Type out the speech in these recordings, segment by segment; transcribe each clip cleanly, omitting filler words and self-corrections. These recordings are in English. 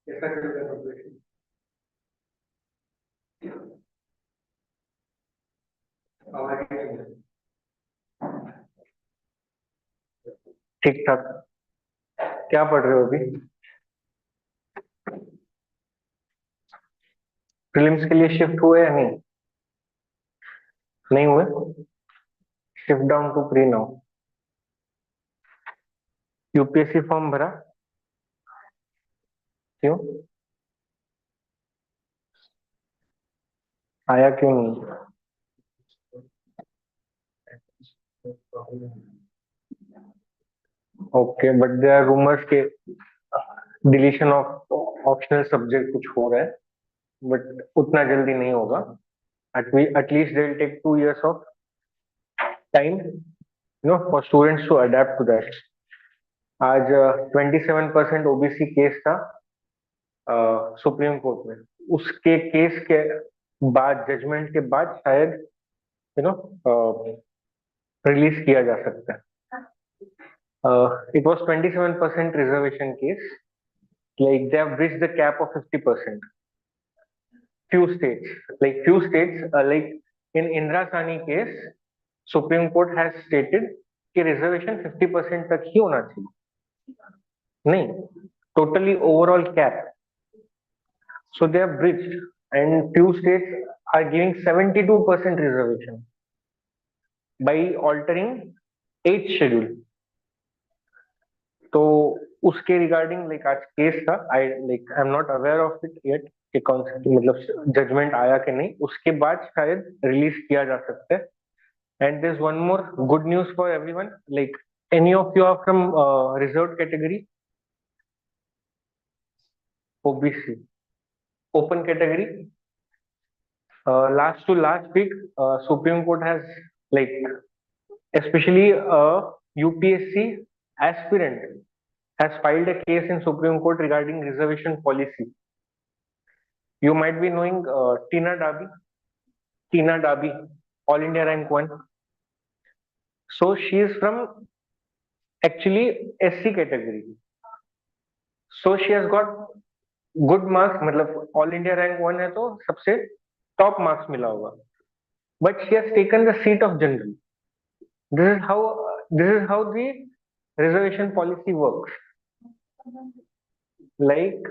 कैसा चल रहा है प्रिपरेशन? ठीक ठाक। क्या पढ़ रहे हो अभी? प्रीलिम्स के लिए शिफ्ट हुए या नहीं? नहीं हुए? Shift down to pre now. UPSC form भरा? क्यों? आया क्यों नहीं? Okay, but there are rumours के डिलीशन ऑफ ऑप्शनल सब्जेक्ट कुछ हो रहा है, बट उतना जल्दी नहीं होगा। At least they'll take 2 years of time, for students to adapt to that. आज 27% ओबीसी केस था सुप्रीम कोर्ट में। उसके केस के बाद, जजमेंट के बाद शायद रिलीज किया जा सकता है। It was 27% reservation case, like they have reached the cap of 50%. Few states, like in Indira Sani case, Supreme Court has stated कि रिजर्वेशन 50% तक ही होना चाहिए, नहीं totally overall cap. So they have breached, and few states are giving 72% reservation by altering 8th schedule. तो उसके regarding आज case था, I am not aware of it yet कि कौन सा मतलब जजमेंट आया कि नहीं, उसके बाद शायद रिलीज किया जा सकता है। And there is one more good news for everyone, like any of you are from reserved category, OBC, open category? Last to last week, Supreme Court has, like, especially UPSC aspirant has filed a case in Supreme Court regarding reservation policy. You might be knowing Tina Dabi, All India Rank 1. So she is from actually SC category. So she has got good marks, मतलब All India Rank 1 है तो सबसे top marks मिला होगा. But she has taken the seat of general. This is how the reservation policy works. Like,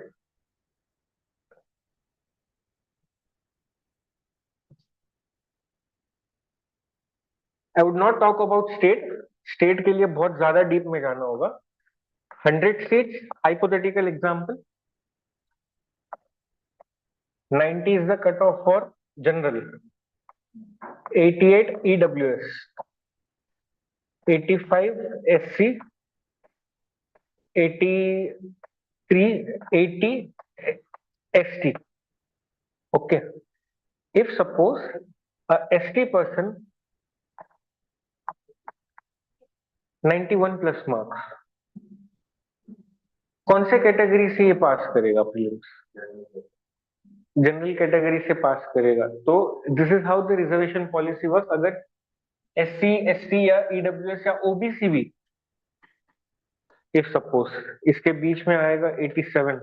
I would not talk about state. State के लिए बहुत ज्यादा डीप में जाना होगा. 100 states, hypothetical example. 90 is the cutoff for general. 88 EWS. 85 SC. 83, 80 ST. Okay. If suppose a ST person 91 plus marks. कौन से category से ये पास करेगा प्रीलिम्स? जनरल कैटेगरी से पास करेगा। तो this is how the reservation policy work. अगर SC ST या EWS या OBC भी, इफ सपोज इसके बीच में आएगा 87,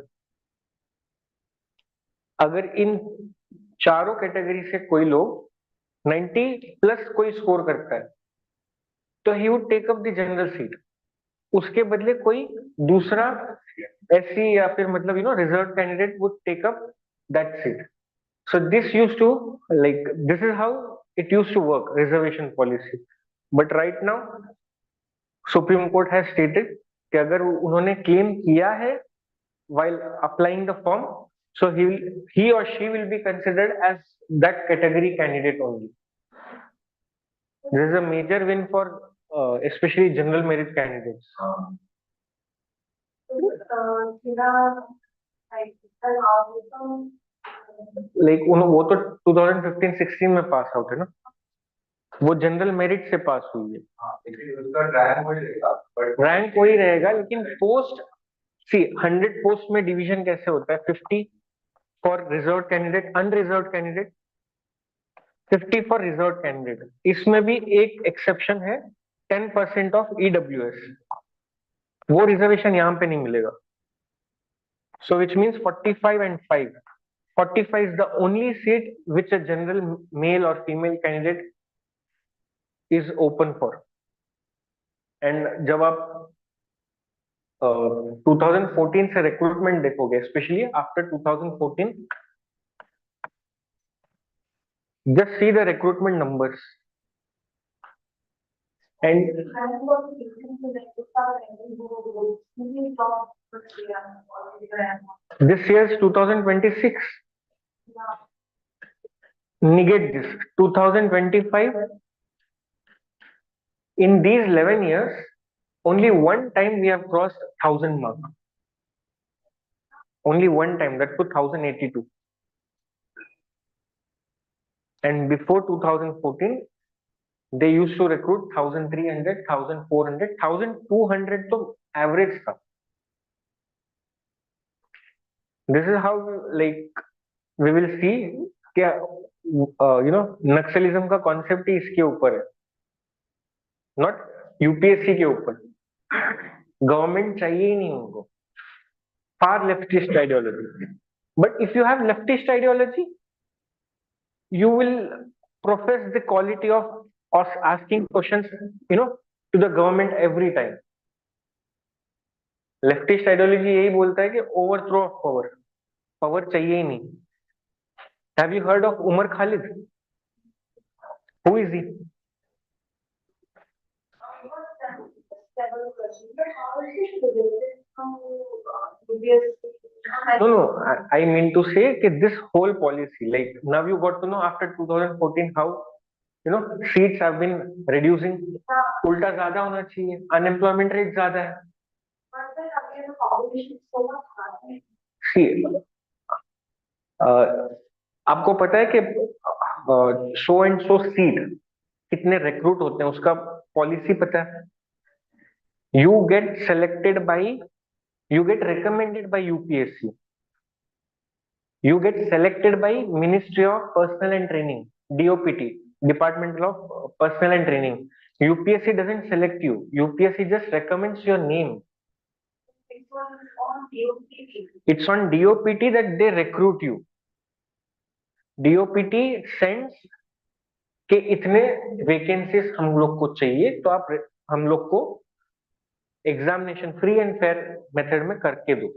अगर इन चारों कैटेगरी से कोई लोग 90 प्लस कोई स्कोर करता है तो ही would take up the general seat. उसके बदले कोई दूसरा SC या फिर मतलब reserve candidate would take up that seat. So this used to, like, this is how it used to work, reservation policy. But right now, Supreme Court has stated कि अगर उन्होंने claim किया है while applying the form, so he or she will be considered as that category candidate only. This is a major win for especially general merit candidates. Like वो तो 2015-16 में pass out है ना, वो जनरल मेरिट से पास हुई है। उसका रैंक वही रहेगा लेकिन पोस्ट, सी 100 पोस्ट में डिवीजन कैसे होता है? 50 for reserve candidate, unreserved candidate, 50 for reserve candidate. इसमें भी एक एक्सेप्शन है, 10% ऑफ EWS। वो रिजर्वेशन यहाँ पे नहीं मिलेगा। सो which means 45 and 5, 45 is the only seat which a general male or female candidate is open for. And जब आप 2014 से रिक्रूटमेंट देखोगे, specially after 2014, just see the recruitment numbers. And this year's 2026, negate this 2025. In these 11 years, only one time we have crossed 1000 mark. Only one time, that was 1082. And before 2014, they used to recruit 1300, 1400, 1200 to average था. This is how, like, we will see क्या नक्सलिज्म का concept ही इसके ऊपर है, not UPSC के ऊपर। Government चाहिए ही नहीं उनको, far leftist ideology. But if you have leftist ideology, you will profess the quality of asking questions to the government every time. Leftist ideology यही बोलता है कि ओवरथ्रो ऑफ पावर, पावर चाहिए ही नहीं। Have you heard of Umar Khalid? Who is he? No, I mean to say that this whole policy, like now you got to know after 2014 how seats have been reducing. उल्टा ज्यादा होना चाहिए, unemployment rate ज्यादा है। See, आपको पता है कि शो एंड शो सीट कितने रिक्रूट होते हैं, उसका पॉलिसी पता है? You get selected by, you get recommended by UPSC. You get selected by Ministry of Personnel and Training, DOPT, Department of Personnel and Training. UPSC doesn't select you. UPSC just recommends your name. It's on DOPT that they recruit you. DOPT sends कि इतने vacancies हम लोग को चाहिए, तो आप हम लोग को examination free and fair method में करके दो।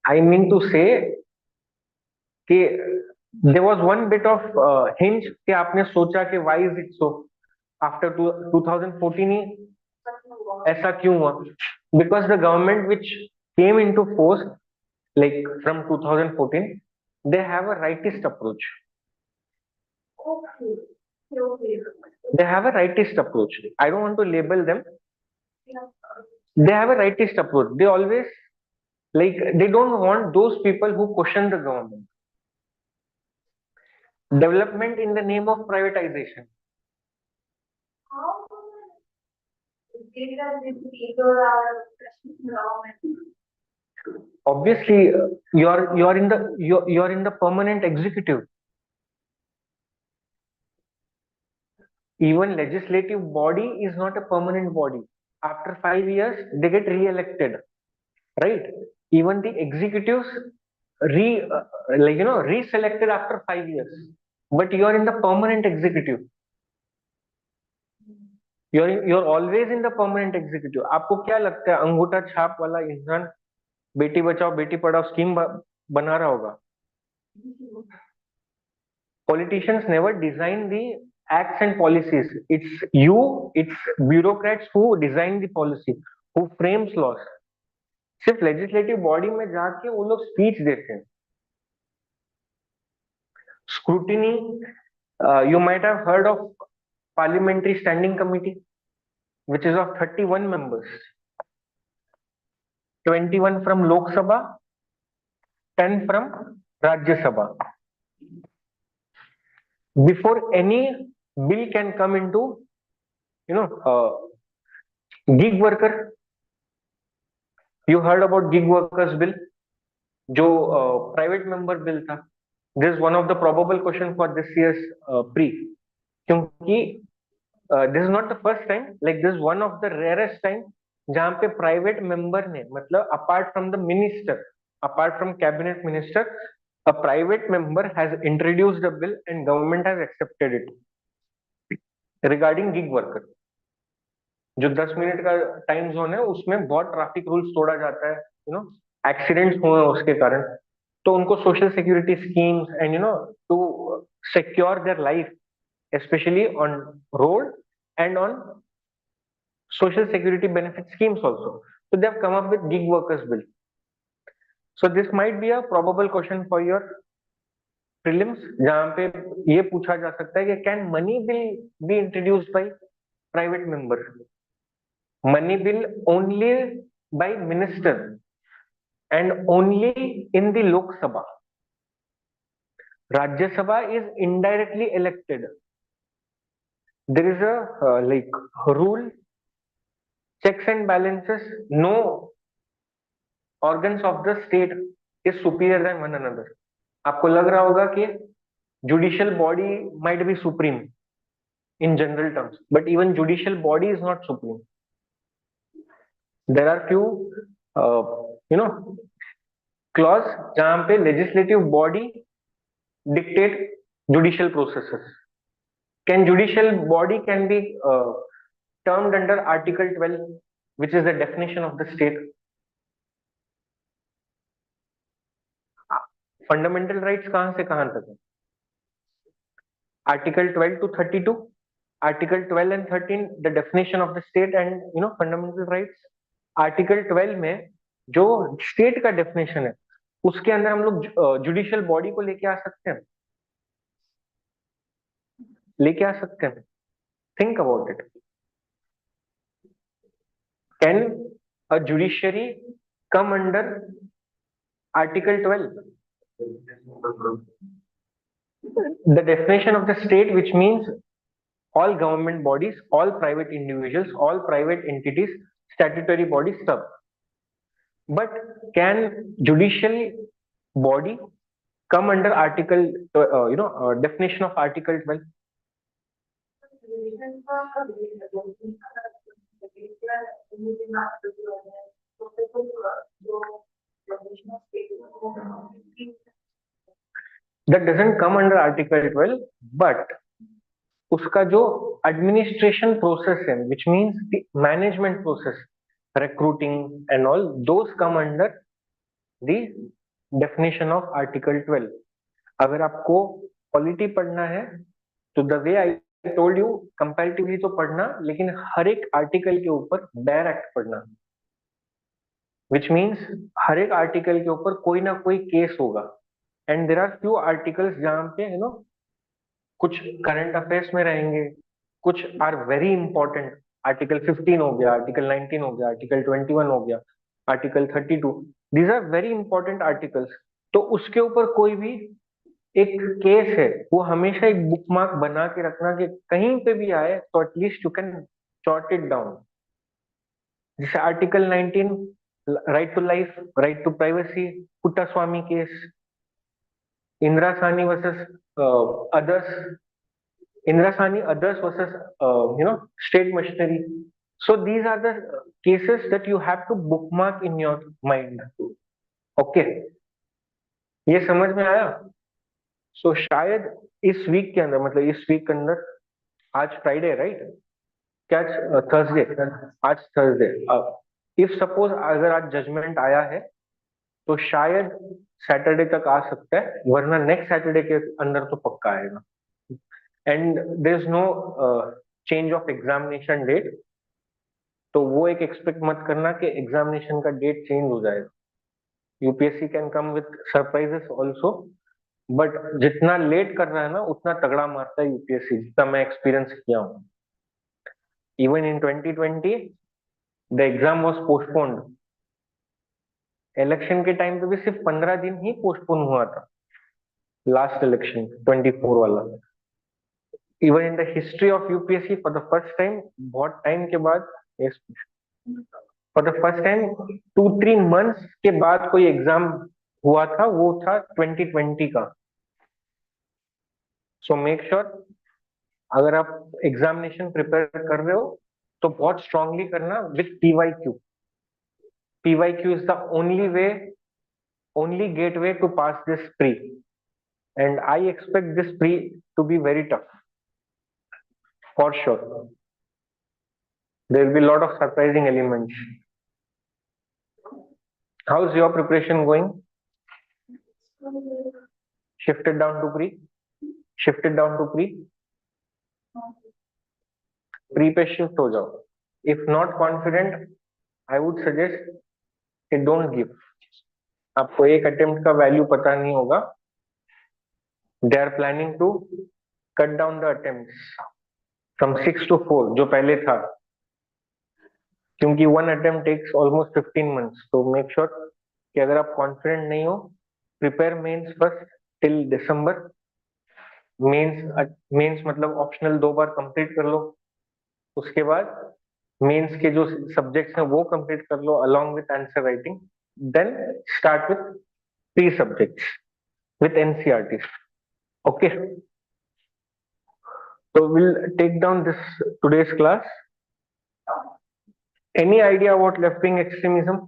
I mean to say कि there was one bit of hinge कि आपने सोचा कि why is it so after 2014 ही ऐसा क्यों हुआ? Because the government which came into force like from 2014, they have a rightist approach. They have a rightist approach. I don't want to label them. They have a rightist approach. They always, like, they don't want those people who question the government. Development in the name of privatization. Obviously, you're in the permanent executive. Even legislative body is not a permanent body. After 5 years, they get re-elected, right? Even the executives reselected after 5 years. But you are in the permanent executive. You're always in the permanent executive. आपको क्या लगता है अंगूठा छाप वाला इंसान Beti Bachao Beti Padhao scheme बना रहा होगा? Politicians never design the acts and policies. It's bureaucrats who design the policy, who frames laws. सिर्फ लेजिस्लेटिव बॉडी में जाके वो लोग स्पीच देते हैं. Scrutiny, you might have heard of Parliamentary Standing Committee, which is of 31 members. 21 from Lok Sabha, 10 from Rajya Sabha. Before any bill can come into, gig worker, you heard about gig workers bill, जो private member bill था. This is one of the probable question for this year's pre, क्योंकि this is not the first time, like this is one of the rarest time जहाँ पे private member ने, मतलब apart from the minister, apart from cabinet minister, a private member has introduced a bill and government has accepted it regarding gig worker. जो 10 minute का time zone है उसमें बहुत traffic rules तोड़ा जाता है, एक्सीडेंट्स हुए उसके कारण, तो उनको social security schemes and to secure their life, especially on road and on social security benefit schemes also. So they have come up with gig workers bill. So this might be a probable question for your prelims, जहाँ पे ये पूछा जा सकता है कि can money bill be introduced by private member? Money bill only by minister and only in the Lok Sabha. Rajya Sabha is indirectly elected. There is a rule, checks and balances, no organs of the state is superior than one another. आपको लग रहा होगा कि judicial body might be supreme in general terms, but even judicial body is not supreme. There are few clause जहाँ पे legislative body dictate judicial processes. Judicial body can be termed under Article 12, which is the definition of the state. Fundamental rights कहाँ से कहाँ तक है? Article 12 to 32, Article 12 and 13, the definition of the state and fundamental rights. Article 12 में जो state का definition है, उसके अंदर हम लोग judicial body को लेके आ सकते हैं, Think about it. Can a judiciary come under Article 12? The definition of the state, which means all government bodies, all private individuals, all private entities, statutory bodies, sub. But can judicial body come under Article, definition of Article 12? That doesn't come under Article 12, but उसका जो administration process है, which means the management process, recruiting and all, those come under the definition of Article 12. अगर आपको polity पढ़ना है, तो the way I told you, comparatively तो पढ़ना, लेकिन हर एक article के ऊपर bare act पढ़ना, which means हर एक article के ऊपर कोई ना कोई case होगा. And there are few articles जहाँ पे कुछ करंट अफेयर्स में रहेंगे, कुछ आर वेरी इंपॉर्टेंट. आर्टिकल 15 हो गया, आर्टिकल 19 हो गया, आर्टिकल 21 हो गया, article 32, these are very important articles. तो उसके ऊपर कोई भी एक केस है, वो हमेशा एक बुक मार्क बना के रखना कि कहीं पे भी आए तो at least you can jot it down. जैसे article 19, right to life, right to privacy, Puttaswamy case, Indira Sahni versus others, Indra Sahni, others versus state machinery. So these are the cases that you have to bookmark in your mind. Okay, ये समझ में आया? So शायद इस week के अंदर, मतलब इस वीक के अंदर, आज फ्राइडे राइट, क्या थर्सडे, आज थर्सडे, इफ सपोज अगर आज जजमेंट आया है तो शायद सैटरडे तक आ सकता है, वरना नेक्स्ट सैटरडे के अंदर तो पक्का आएगा। And there is no change of examination date, तो वो एक एक्सपेक्ट मत करना कि एग्जामिनेशन का डेट चेंज हो जाएगा। UPSC can come with surprises also, but जितना लेट कर रहा है ना उतना तगड़ा मारता है यूपीएससी, जितना मैं एक्सपीरियंस किया हूँ। Even in 2020 the exam was postponed. Election के टाइम पे भी सिर्फ 15 दिन ही पोस्टपोन हुआ था, लास्ट इलेक्शन 24 वाला। Even in the history of UPSC for the first time, बहुत टाइम के बाद, for the first time 2-3 months के बाद कोई एग्जाम हुआ था, वो था 2020 का। सो मेक श्योर अगर आप एग्जामिनेशन प्रिपेयर कर रहे हो तो बहुत स्ट्रांगली करना with PYQ. PYQ is the only way, only gateway to pass this pre, and I expect this pre to be very tough for sure. There will be a lot of surprising elements. How's your preparation going? Shifted down to pre? Shifted down to pre? Pre पे shift हो जाओ. If not confident, I would suggest कि don't give. आपको एक attempt का value पता नहीं होगा. They are planning to cut down the attempts from 6 to 4 जो पहले था, क्योंकि one attempt takes almost 15 months. So make sure कि अगर आप confident नहीं हो, prepare mains first till December. Mains मतलब ऑप्शनल 2 बार कंप्लीट कर लो, उसके बाद मेंस के जो सब्जेक्ट्स हैं वो कंप्लीट कर लो along with answer writing, then start with 3 subjects with NCERT. Okay, so we'll take down this today's class. Any idea about left wing extremism?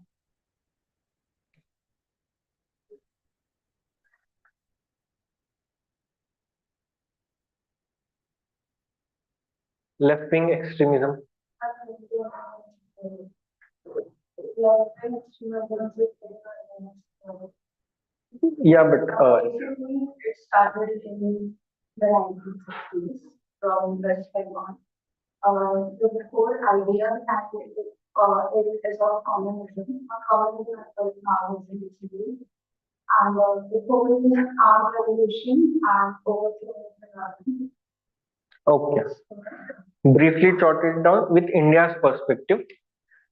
Left wing extremism. Yeah, but it started in the 1960s from West Bengal. The whole idea that it is of communism, communism is Maoism basically, and the whole armed revolution and overthrow of the government. Okay, briefly jot it down with India's perspective.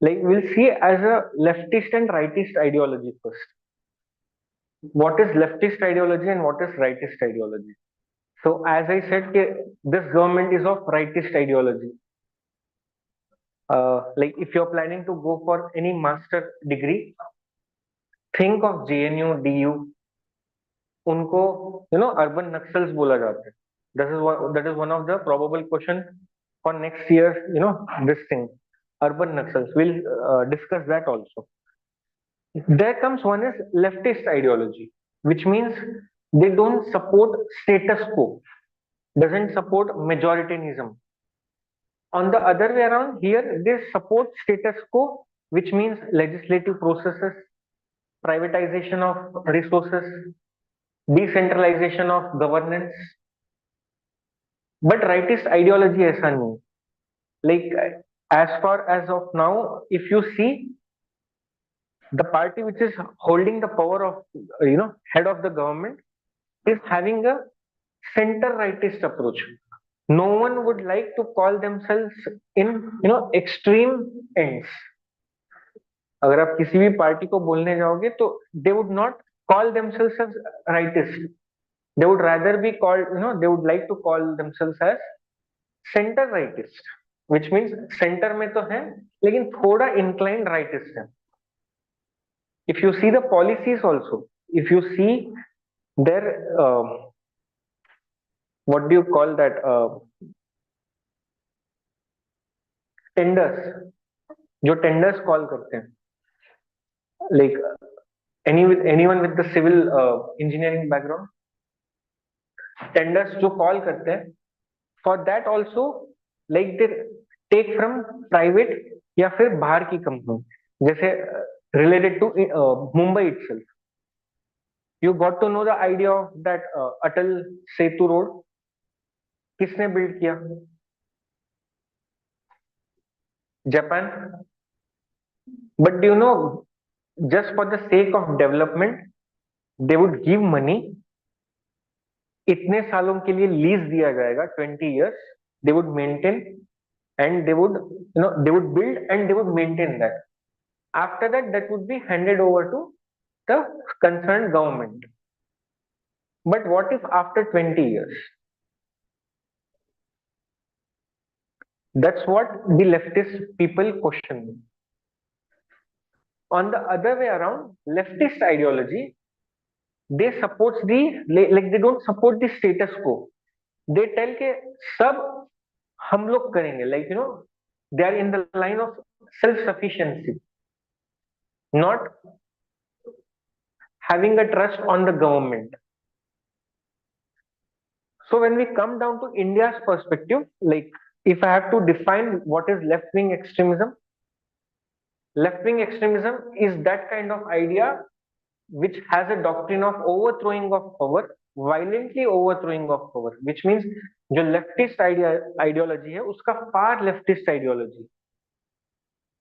Like we'll see as a leftist and rightist ideology first. What is leftist ideology and what is rightist ideology? So as I said, this government is of rightist ideology. Like if you're planning to go for any master degree, think of JNU, DU. उनको urban naxals बोला जाता है. That is one of the probable question for next year. This thing, urban naxals. We'll discuss that also. There comes one is leftist ideology, which means they don't support status quo, doesn't support majoritarianism. On the other way around, here they support status quo, which means legislative processes, privatization of resources, decentralization of governance. But rightist ideology ऐसा नहीं. Like as far as of now, if you see, the party which is holding the power of head of the government is having a center rightist approach. No one would like to call themselves in extreme ends. अगर आप किसी भी party को बोलने जाओगे तो they would not call themselves as rightist. They would rather be called, they would like to call themselves as center rightist, which means center में तो है लेकिन थोड़ा inclined rightist है. If you see the policies also, if you see their what do you call that, tenders, जो tenders call करते हैं, like anyone with the civil engineering background, tenders जो कॉल करते हैं, for that also like they take from private या फिर बाहर की कंपनी, जैसे related to Mumbai itself. You got to know the idea of that Atal Setu road किसने बिल्ड किया? Japan. But do you know, just for the sake of development, they would give money. इतने सालों के लिए लीज दिया जाएगा, 20 years. They would maintain and they would, they would build and they would maintain that. After that, that would be handed over to the concerned government. But what if after 20 years? That's what the leftist people question. On the other way around, leftist ideology, they supports the, like they don't support the status quo. They tell के सब हम लोग करेंगे, like they are in the line of self sufficiency, not having a trust on the government. So when we come down to India's perspective, like if I have to define what is left wing extremism is that kind of idea which has a doctrine of overthrowing of power, violently overthrowing of power, which means जो leftist ideology है उसका far leftist ideology,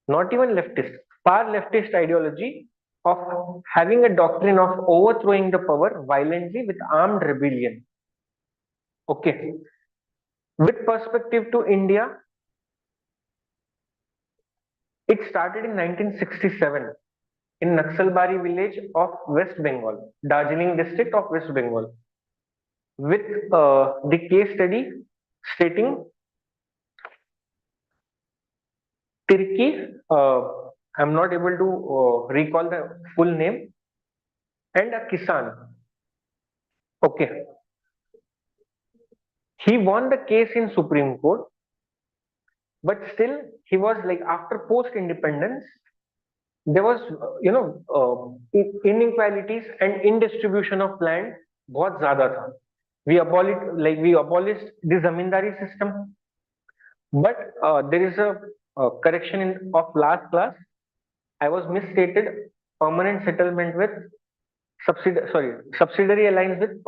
not even leftist, far leftist ideology of having a doctrine of overthrowing the power violently with armed rebellion. Okay, with perspective to India, it started in 1967 in Naxalbari village of West Bengal, Darjeeling district of West Bengal, with the case study stating Tirki, I'm not able to recall the full name, and a Kisan. Okay. He won the case in Supreme Court, but still he was like, after post-independence, there was, inequalities and indistribution of land बहुत ज़्यादा था. We abolished the zamindari system, but there is a correction of last class. I was misstated. Permanent settlement with subsidiary alliance with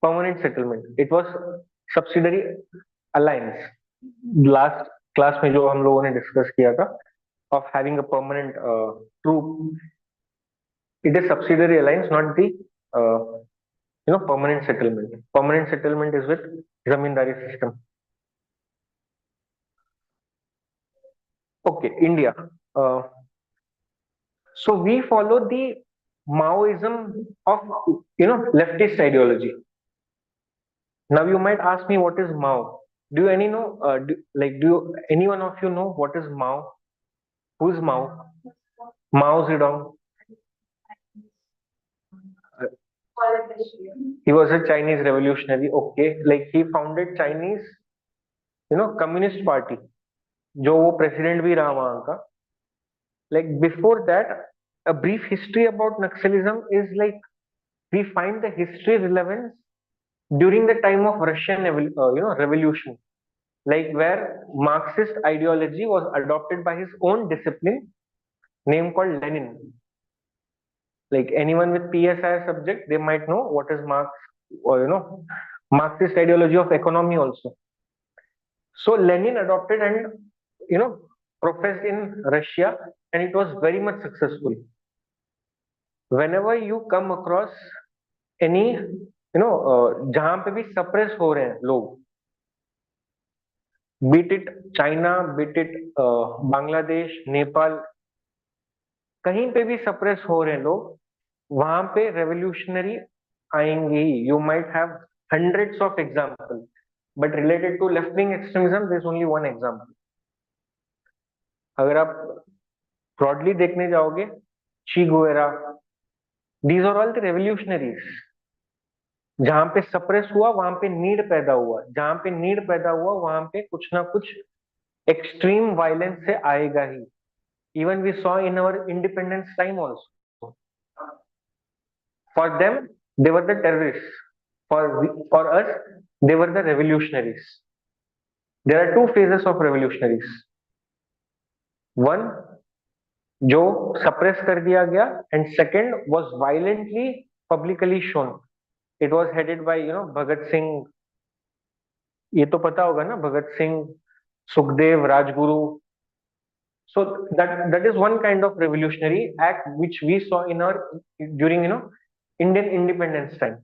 permanent settlement. It was subsidiary alliance. Last class में जो हम लोगों ने discuss किया था of having a permanent troop. It is subsidiary alliance, not the permanent settlement. Permanent settlement is with zamindari system. Okay, India. So we follow the Maoism of leftist ideology. Now you might ask me, what is Mao? Do any one of you know what is Mao? Who is Mao? Mao Zedong. He was a Chinese revolutionary. Okay, like he founded Chinese, Communist Party. जो वो president भी रहा वहाँ का. Like before that, a brief history about Naxalism is like we find the history relevance during the time of Russian revolution, like where Marxist ideology was adopted by his own discipline, name called Lenin. Like anyone with PSI subject, they might know what is Marx, or Marxist ideology of economy also. So Lenin adopted and professed in Russia, and it was very much successful. Whenever you come across any जहां पे भी suppress हो रहे हैं लोग, beat it China, beat it Bangladesh, Nepal, कहीं पे भी suppress हो रहे हैं लोग, वहां पे revolutionary आएंगे ही. You might have hundreds of examples, but related to left wing extremism, there's only one example. अगर आप broadly देखने जाओगे, ची गुएरा, these are all the revolutionaries. जहां पे सप्रेस हुआ वहां पे नीड पैदा हुआ, जहां पे नीड पैदा हुआ वहां पे कुछ ना कुछ एक्सट्रीम वायलेंस से आएगा ही. Even we saw in our independence time also. For them they were the terrorist, for us they were the revolutionaries. There are two phases of revolutionaries. One जो सप्रेस कर दिया गया, and second was violently publicly shown. It was headed by Bhagat Singh. ये तो पता होगा ना, Bhagat Singh, Sukhdev, Rajguru. So that is one kind of revolutionary act which we saw in our during Indian independence time.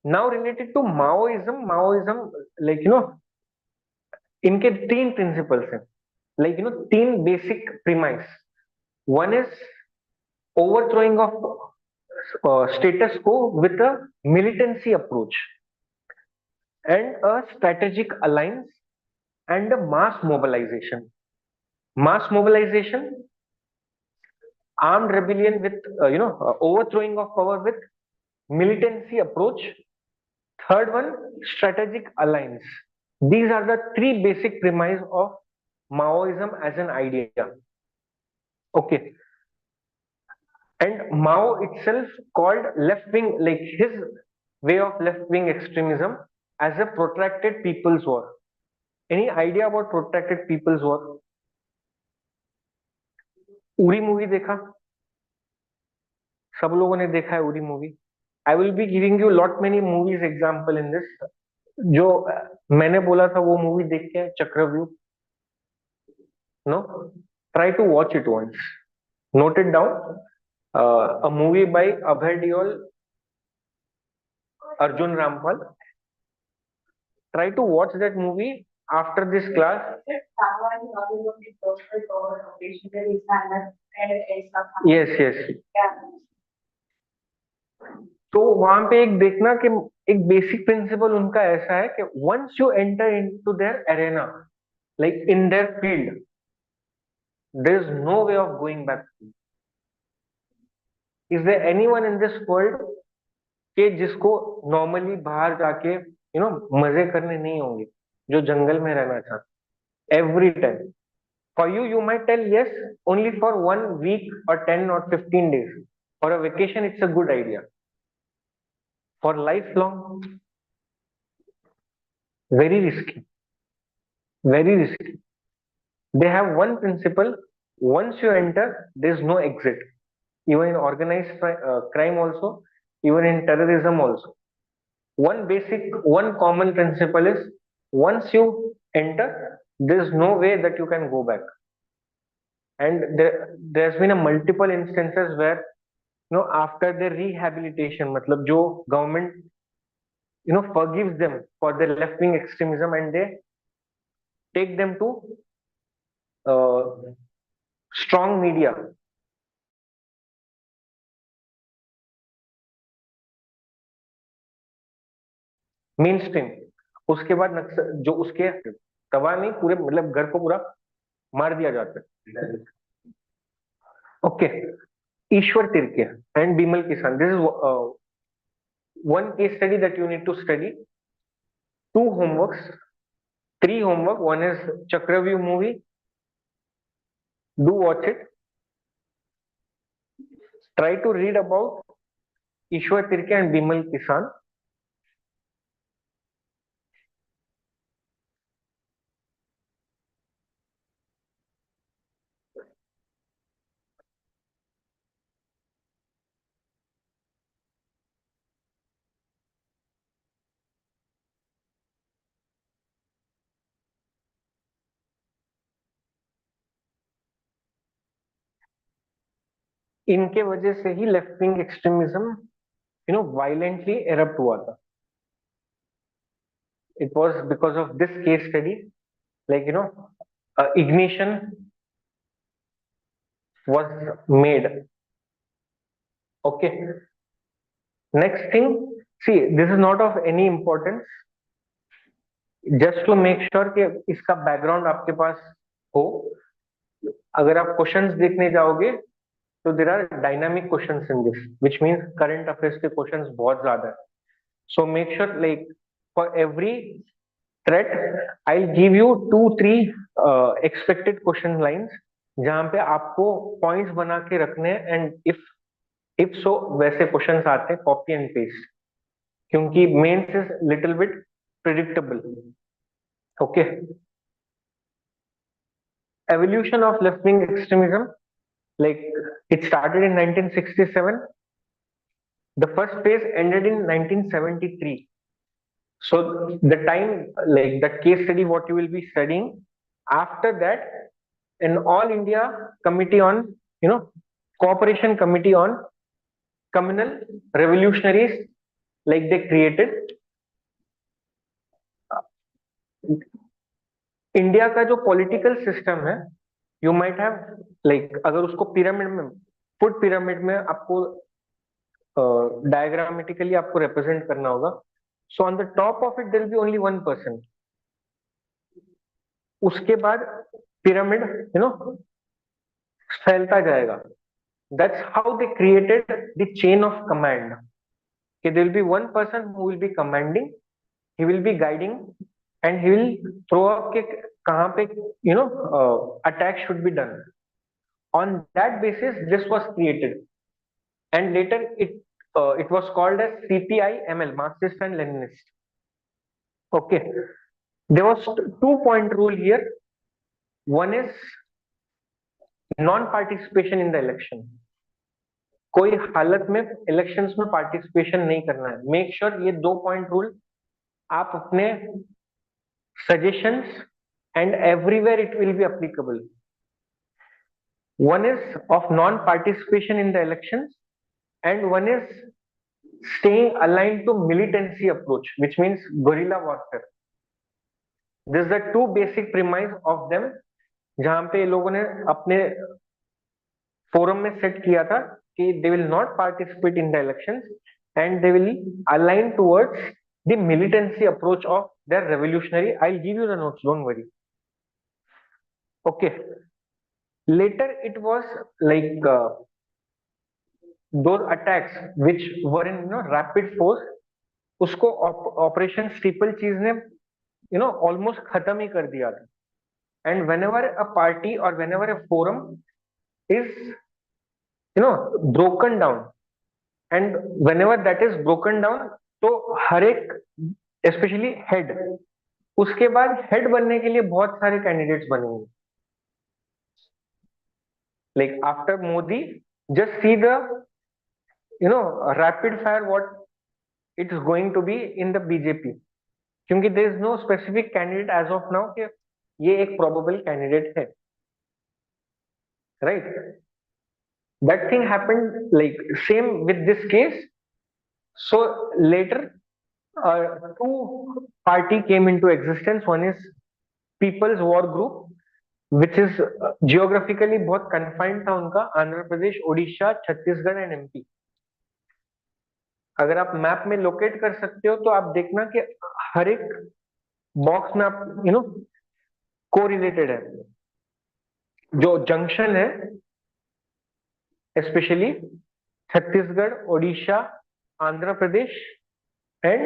Now related to Maoism like इनके तीन principles हैं, like तीन basic premise. One is overthrowing of status quo with a militancy approach and a strategic alliance and a mass mobilization. Mass mobilization, armed rebellion with overthrowing of power with militancy approach. Third one, strategic alliance. These are the three basic premise of Maoism as an idea. Okay. And Mao itself called left wing, like his way of left wing extremism, as a protracted people's war. Any idea about protracted people's war? Uri movie देखा? सब लोगों ने देखा है Uri movie. I will be giving you lot many movies example in this. जो मैंने बोला था वो मूवी देख के Chakravyuh, no, try to watch it once, note it down. A movie by Abhay Deol, Arjun Rampal. Try to watch that movie after this class. Yes. तो वहां पे एक देखना कि एक बेसिक प्रिंसिपल उनका ऐसा है कि once you enter into their arena, like in their field, there is no way of going back. Is there anyone in this world के जिसको नॉर्मली बाहर जाके मजे करने नहीं होंगे, जो जंगल में रहना चाहते every time? For you might tell yes only for 1 week or 10 or 15 days. For a vacation it's a good idea. For lifelong, very risky, very risky. They have one principle: once you enter, there is no exit. Even in organized crime also, even in terrorism also, one common principle is, once you enter, there is no way that you can go back. And there's been a multiple instances where after their rehabilitation, मतलब जो government forgives them for their left wing extremism and they take them to strong media. Main stream. उसके बाद जो उसके तबाह नहीं, पूरे मतलब घर को पूरा मार दिया जाता है. ओके. ईश्वर तिर्के एंड बिमल किसान, this is one case study that you need to study. 2 homeworks, 3 homework. One is Chakravyuh movie. Do watch it. Try to read about Ishwar Tirke and Bimal Kisan. इनके वजह से ही left wing extremism violently erupt हुआ था. It was because of this case study, like ignition was made. Okay. Next thing, see, this is not of any importance, just to make sure कि इसका background आपके पास हो. अगर आप questions देखने जाओगे तो there are dynamic questions in this, which means current affairs के क्वेश्चंस बहुत ज्यादा है. So make sure, like, for every threat I'll give you 2-3 expected question lines जहां पे आपको पॉइंट्स बना के रखने हैं, एंड इफ सो वैसे क्वेश्चंस आते हैं, कॉपी एंड पेस्ट, क्योंकि mains is little bit predictable. Okay. Evolution of left wing extremism, like, it started in 1967. The first phase ended in 1973. So the time, like that case study what you will be studying, after that an all India committee on, cooperation committee on communal revolutionaries, like they created. India का जो political system है, you might have, like, अगर उसको pyramid में, foot pyramid में आपको diagrammatically आपको represent करना होगा. So on the top of it there will be only 1%. उसके बाद पिरामिड फैलता जाएगा. That's how they created the chain of command, कि there will be one person who will be commanding, he will be guiding, and he will throw up के कहां पे attack should be done. On that basis this was created, and later it was called as CPI-ML, Marxist and Leninist. Okay. There was 2-point rule here. One is non-participation in the election. कोई हालत में elections में participation नहीं करना है. Make sure ये 2-point rule आप अपने suggestions and everywhere it will be applicable. One is of non-participation in the elections, and one is staying aligned to militancy approach, which means guerrilla warfare. This is the two basic premise of them, जहां पे लोगों ने अपने forum में set किया था कि they will not participate in the elections and they will align towards the militancy approach of their revolutionary. I'll give you the notes, don't worry. Okay. Later it was like those attacks which were in rapid force, उसको operation steeple चीज ने almost खत्म ही कर दिया था. And whenever a party or whenever a forum is broken down, and whenever that is broken down, तो हर एक specially head, उसके बाद हेड बनने के लिए बहुत सारे कैंडिडेट्स बनेंगे. Like after Modi, just see the rapid fire what it is going to be in the BJP, क्योंकि there is no specific candidate as of now कि ये एक probable candidate है, right? That thing happened, like same with this case. So later two party came into existence. One is People's War Group, which is geographically बहुत confined था उनका, Andhra Pradesh, Odisha, Chhattisgarh and MP. अगर आप map में लोकेट कर सकते हो तो आप देखना कि हर एक बॉक्स में आप कोरिलेटेड है. जो जंक्शन है specially Chhattisgarh, Odisha, Andhra Pradesh and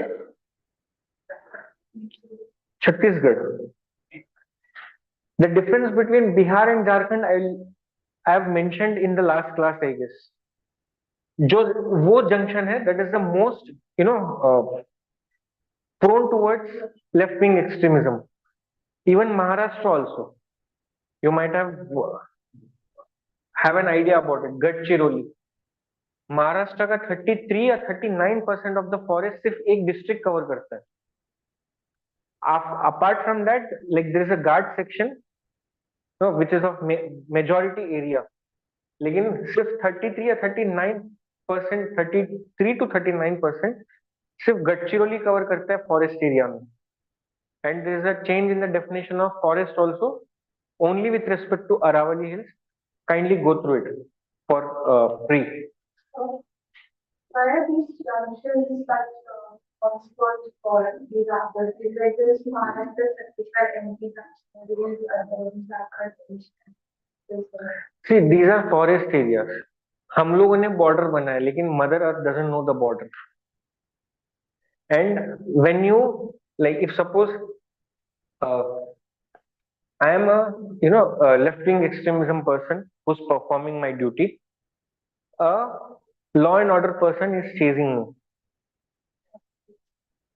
Chhattisgarh. The difference between Bihar and Jharkhand I have mentioned in the last class, I guess. जो वो जंक्शन है, that is the most prone towards left wing extremism. Even Maharashtra also, you might have an idea about it. Gadchiroli, Maharashtra का 33 या 39% of the forest सिर्फ एक district cover करता है. Apart from that, like there is a guard section which is of majority area, लेकिन सिर्फ 33 या 39%, 33 to 39% सिर्फ गडचिरोली कवर करता है फॉरेस्ट एरिया में. And there is a change in the definition of forest also, only with respect to Aravalli hills. Kindly go through it for free. Why are these junctions such hotspots for these actors? Is like this Maharashtra, Chhattisgarh, MP, Kashmir, these other Uttarakhand, See, these are forest areas. हम लोगों ने border बनाया लेकिन mother earth doesn't know the border. And when you, like, if suppose uh, I am a, a left wing extremism person who's performing my duty, a law and order person is chasing me.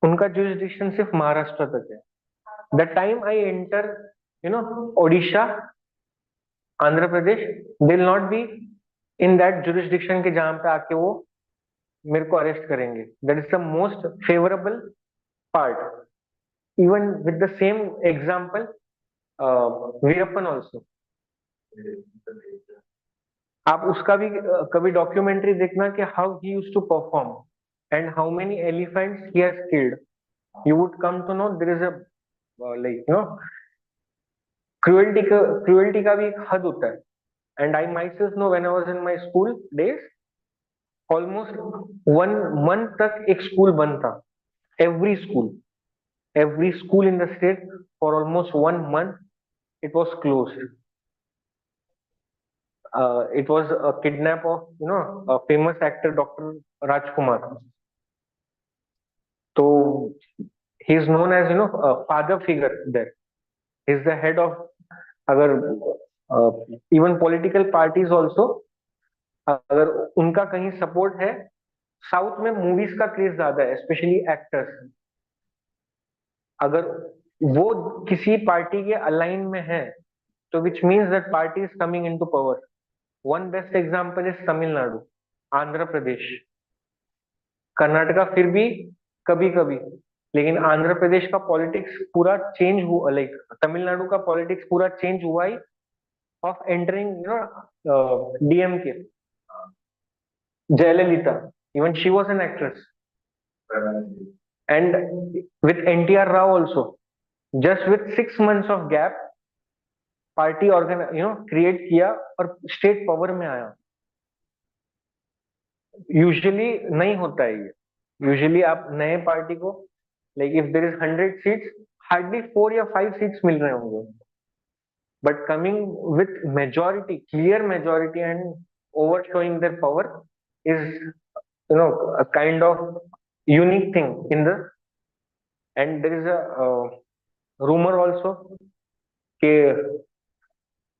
उनका jurisdiction सिर्फ महाराष्ट्र तक है. The time I enter, Odisha, Andhra Pradesh, they'll not be in that jurisdiction के जहां पे आके वो मेरे को अरेस्ट करेंगे. That is the most favorable part. Even with the same example, Veerappan also. आप उसका भी कभी डॉक्यूमेंट्री देखना कि how he used to perform and how many elephants he has killed. You would come to know there is a like cruelty का भी एक हद होता है. And I myself know when I was in my school days, almost 1 month तक एक school बंद था. Every school in the state for almost 1 month it was closed. It was a kidnap of a famous actor Dr. Rajkumar. So he is known as a father figure there. He is the head of अगर even political parties also, अगर उनका कहीं support है. South में movies का craze ज्यादा है, specially actors. अगर वो किसी पार्टी के अलाइन में है तो which means that party is coming into power. One best example is Tamil Nadu, Andhra Pradesh, Karnataka फिर भी कभी कभी, लेकिन आंध्र प्रदेश का पॉलिटिक्स पूरा चेंज हुआ. लाइक तमिलनाडु का पॉलिटिक्स पूरा चेंज हुआ ही of entering DMK. Jayalalithaa, even she was an actress. And with NTR Rao also, just with 6 months of gap party create किया और स्टेट पावर में आया. यूजुअली नहीं होता है ये. यूजुअली आप नए पार्टी को, like if there is 100 seats, hardly 4 या 5 सीट्स मिल रहे होंगे. But coming with majority, clear majority and over showing their power is a kind of unique thing in the. And there is a rumor also कि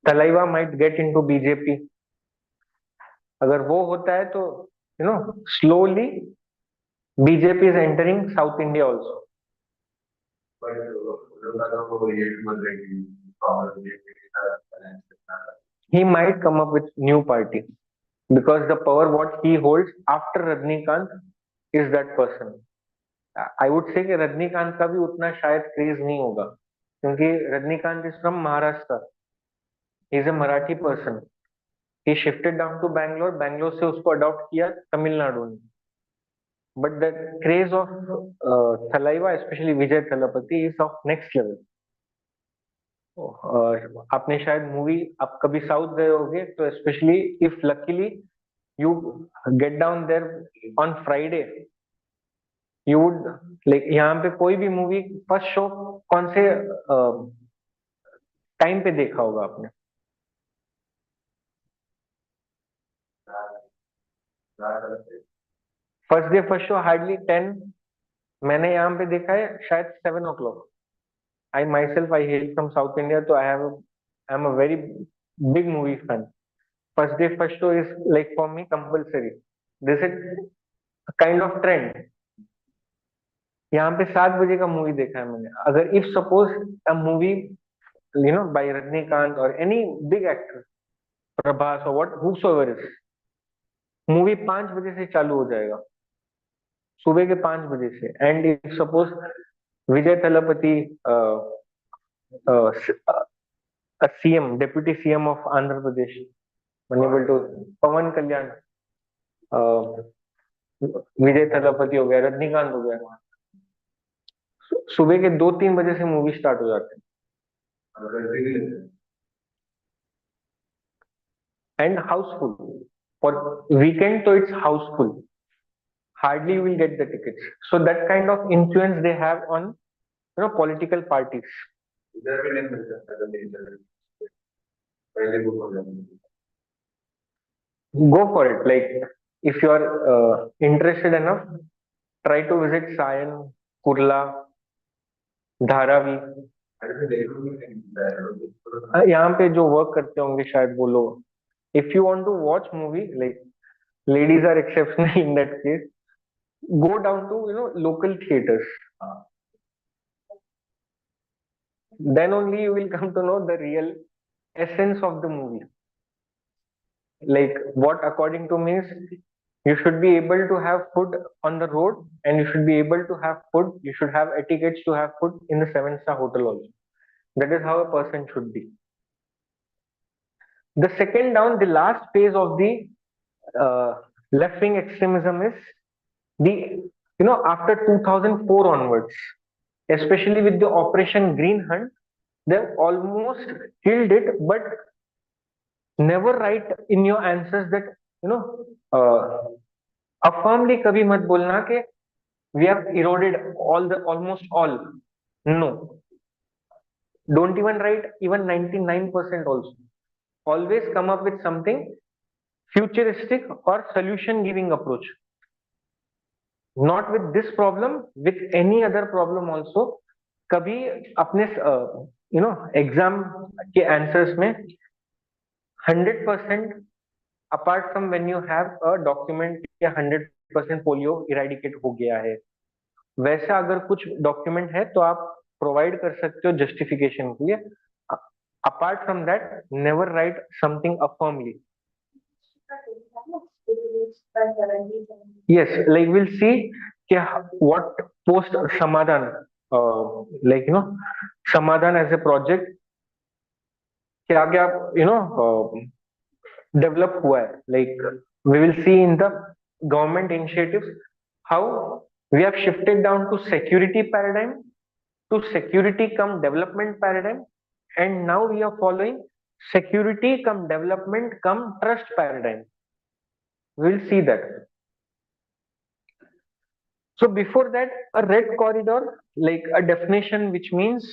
तलाइवा might get into BJP. अगर वो होता है तो slowly BJP is entering South India also. He might come up with new party because the power what he holds after Rajnikant is that person. I would say कि रजनीकांत का भी उतना शायद क्रेज नहीं होगा क्योंकि Rajinikanth is from Maharashtra. He is a Marathi person. He shifted down to Bangalore. Bangalore से उसको अडॉप्ट किया तमिलनाडु ने. But the craze of Thalaiva, specially Vijay Thalapathy, is of next level. आपने शायद मूवी, आप कभी साउथ गए होगे तो specially if luckily you get down there on Friday, you would like, यहाँ पे कोई भी मूवी फर्स्ट शो कौन से टाइम पे देखा होगा आपने? First day first show hardly 10. मैंने यहाँ पे देखा है शायद 7 o'clock. I myself, I hail from south India, तो I am a very big movie fan. First day first show is like for me compulsory. This is kind of trend. यहाँ पे 7 बजे का मूवी देखा है मैंने. अगर if suppose a movie bye Rajinikanth और एनी बिग एक्टर, प्रभास और व्हाट हूसोएवर इज, मूवी 5 बजे से चालू हो जाएगा, सुबह के 5 बजे से. And if suppose Vijay Thalapathy, CM, deputy CM of Andhra Pradesh, enable to, Pawan Kalyan, Vijay Thalapathy हो गया, रजनीकांत हो गया, सुबह के 2-3 बजे से मूवी स्टार्ट हो जाते हैं. एंड हाउसफुल फॉर वीकेंड, तो it's Housefull. hardly you will get the tickets. So that kind of influence they have on political parties. Go for it. Like if you are interested enough, try to visit Sayan, Kurla, Dharavi. यहाँ पे जो work करते होंगे शायद वो लोग। If you want to watch movie like ladies are exceptional in that case, go down to local theaters, then only you will come to know the real essence of the movie. Like what according to me is, you should be able to have food on the road, and you should be able to have food, you should have etiquettes to have food in the 7-star hotel also. That is how a person should be. The second down, the last phase of the left wing extremism is the after 2004 onwards, especially with the Operation Green Hunt, they've almost killed it, but never write in your answers that affirmly kabhi mat bolna ke we have eroded almost all. No, don't even write even 99% also. Always come up with something futuristic or solution giving approach. Not with this problem, with any other problem also. कभी अपने exam के answers में 100% apart from when you have a document या 100% polio eradicate हो गया है, वैसा अगर कुछ डॉक्यूमेंट है तो आप प्रोवाइड कर सकते हो जस्टिफिकेशन के लिए. Apart from that never write something affirmly. Yes, like we'll see what post Samadhan, like Samadhan as a project क्या क्या develop हुआ है. Like we will see in the government initiatives how we have shifted down to security paradigm, to security come development paradigm, and now we are following security come development come trust paradigm. We'll see that. So before that, a red corridor, like a definition which means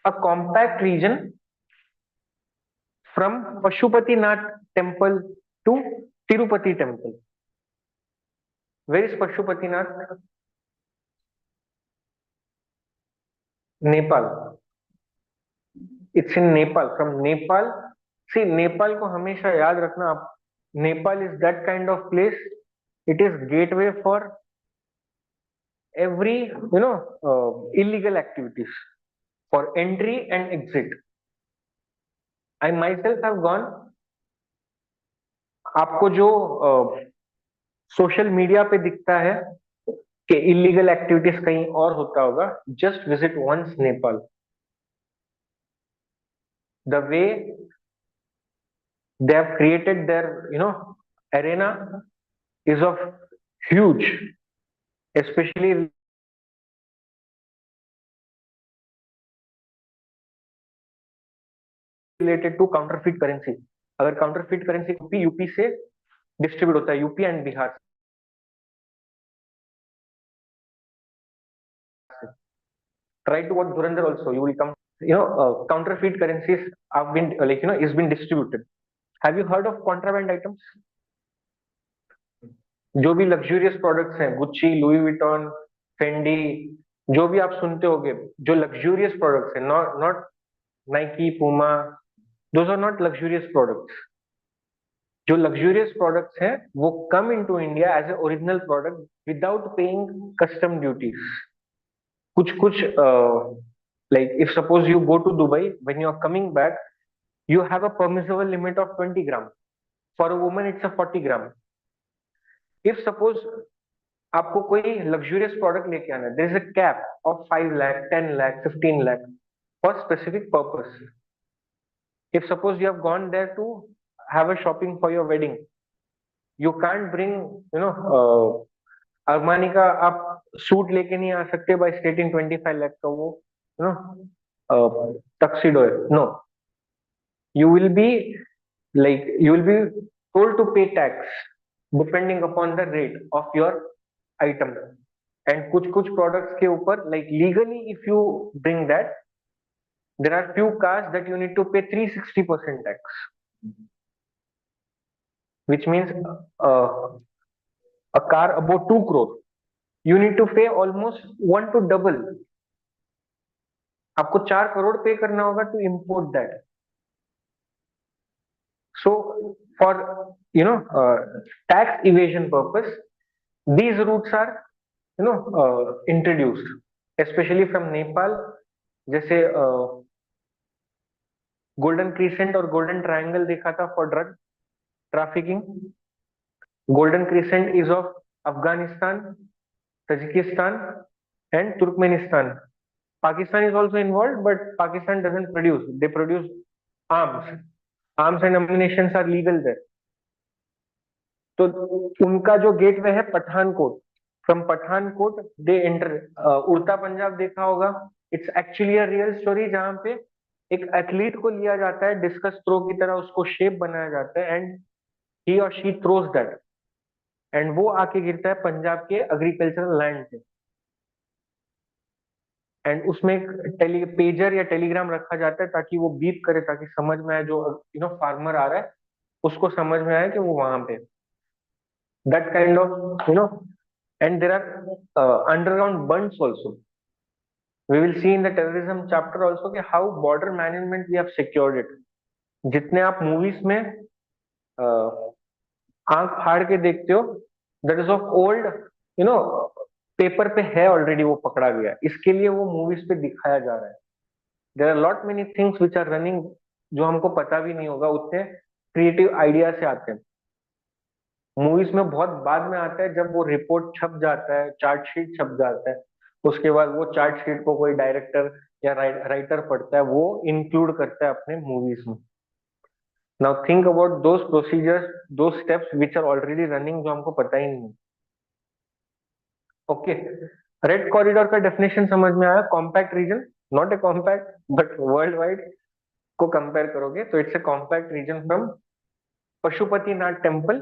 a compact region from Pashupatinath temple to Tirupati temple. Where is Pashupatinath? Nepal. It's in Nepal. From Nepal, see Nepal को हमेशा याद रखना आप. Nepal is that kind of place. It is gateway for every illegal activities, for entry and exit. I myself have gone. आपको जो social media पे दिखता है कि इलीगल एक्टिविटीज कहीं और होता होगा, just visit once Nepal. The way they have created their arena is of huge, especially related to counterfeit currency. अगर counterfeit currency यूपी से डिस्ट्रीब्यूट होता है, UP and Bihar. Try to watch Dhurandhar also. You will come. Counterfeit currencies have been is been distributed. Have you heard of contraband items? जो भी luxurious products हैं, Gucci, Louis Vuitton, Fendi, जो भी आप सुनते होगे, जो luxurious products हैं, not Nike, Puma, those are not luxurious products. जो luxurious products हैं, वो come into India as an original product without paying custom duties. कुछ like if suppose you go to Dubai, when you are coming back, you have a permissible limit of 20 gram. For a woman, it's a 40 gram. If suppose आपको कोई luxurious product लेके आना, there is a cap of 5 lakh, 10 lakh, 15 lakh for specific purpose. If suppose you have gone there to have a shopping for your wedding, you can't bring Armani का आप suit लेके नहीं आ सकते by stating 25 lakh का वो tuxedo है. No, you will be told to pay tax depending upon the rate of your item, and कुछ products के ऊपर, like legally if you bring that, there are few cars that you need to pay 360% tax, which means uh, a car above 2 crore, you need to pay almost 1 to double. आपको 4 करोड़ पे करना होगा to import that. So for tax evasion purpose, these routes are introduced, especially from Nepal. जैसे golden crescent और golden triangle देखा था for drug trafficking. Golden crescent is of Afghanistan, Tajikistan and Turkmenistan. Pakistan is also involved, but Pakistan doesn't produce. They produce arms. Arms and ammunitions are legal there. तो उनका जो gateway है Pathankot. From Pathankot they enter. उड़ता पंजाब देखा होगा. It's actually a real story जहां पे एक एथलीट को लिया जाता है, डिस्कस थ्रो की तरह उसको शेप बनाया जाता है, एंड ही और शी थ्रोज दैट, एंड वो आके गिरता है पंजाब के एग्रीकल्चरल लैंड पे, एंड उसमें एक पेजर या टेलीग्राम रखा जाता है ताकि वो बीप करे, ताकि समझ में आए जो फार्मर आ रहा है उसको समझ में आए कि वो वहां पे. That kind of and there are underground bunds also. We will see in the terrorism chapter also कि how border management we have secured it. जितने आप मूवीज में आंख फाड़ के देखते हो, that is of old, paper पे है ऑलरेडी, वो पकड़ा गया, इसके लिए वो मूवीज पे दिखाया जा रहा है. There are lot many things which are running जो हमको पता भी नहीं होगा, उतने क्रिएटिव आइडिया से आते हैं. मूवीज में बहुत बाद में आता है जब वो रिपोर्ट छप जाता है, चार्टशीट छप जाता है, उसके बाद वो चार्टशीट को कोई डायरेक्टर या राइटर पढ़ता है, वो इंक्लूड करता है अपने मूवीज में. Now think about those procedures, दो steps which are already running, जो हमको पता ही नहीं. ओके, रेड कॉरिडोर का डेफिनेशन समझ में आया. Compact region, not a compact but world wide को कंपेयर करोगे तो it's a compact region from Pashupatinath temple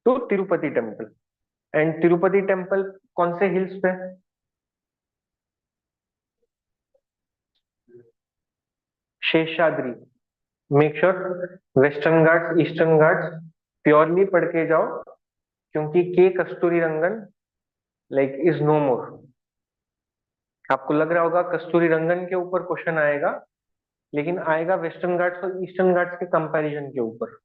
to Tirupati temple. And Tirupati temple कौन से हिल्स पे? Seshadri. Make sure Western Ghats, Eastern Ghats purely पढ़ के जाओ, क्योंकि के कस्तूरी Rangan like is no more. आपको लग रहा होगा कस्तूरी रंगन के ऊपर क्वेश्चन आएगा, लेकिन आएगा वेस्टर्न घाट्स और ईस्टर्न घाट्स के कंपैरिजन के ऊपर.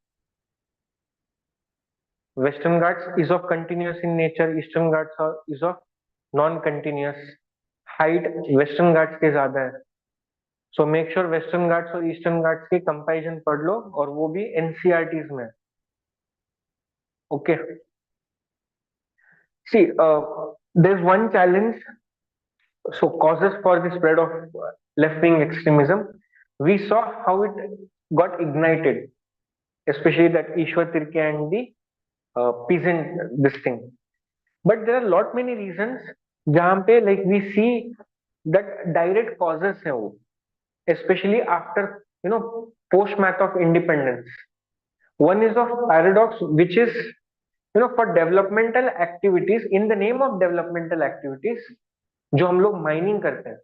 Western Ghats is of continuous in nature, eastern Ghats is of non continuous. Height western Ghats के ज्यादा है. So make sure Western Ghats और ईस्टर्न घाट्स के कंपैरिजन पढ़ लो, और वो भी एनसीईआरटीज में. Okay, see there is one challenge. So causes for the spread of left-wing extremism, we saw how it got ignited, especially that Ishwar Tirke and the peasant this thing. But there are lot many reasons जहाँ पे like we see that direct causes है वो, especially after post-math of independence. One is of paradox, which is for developmental activities, in the name of developmental activities, जो हम लोग mining करते हैं,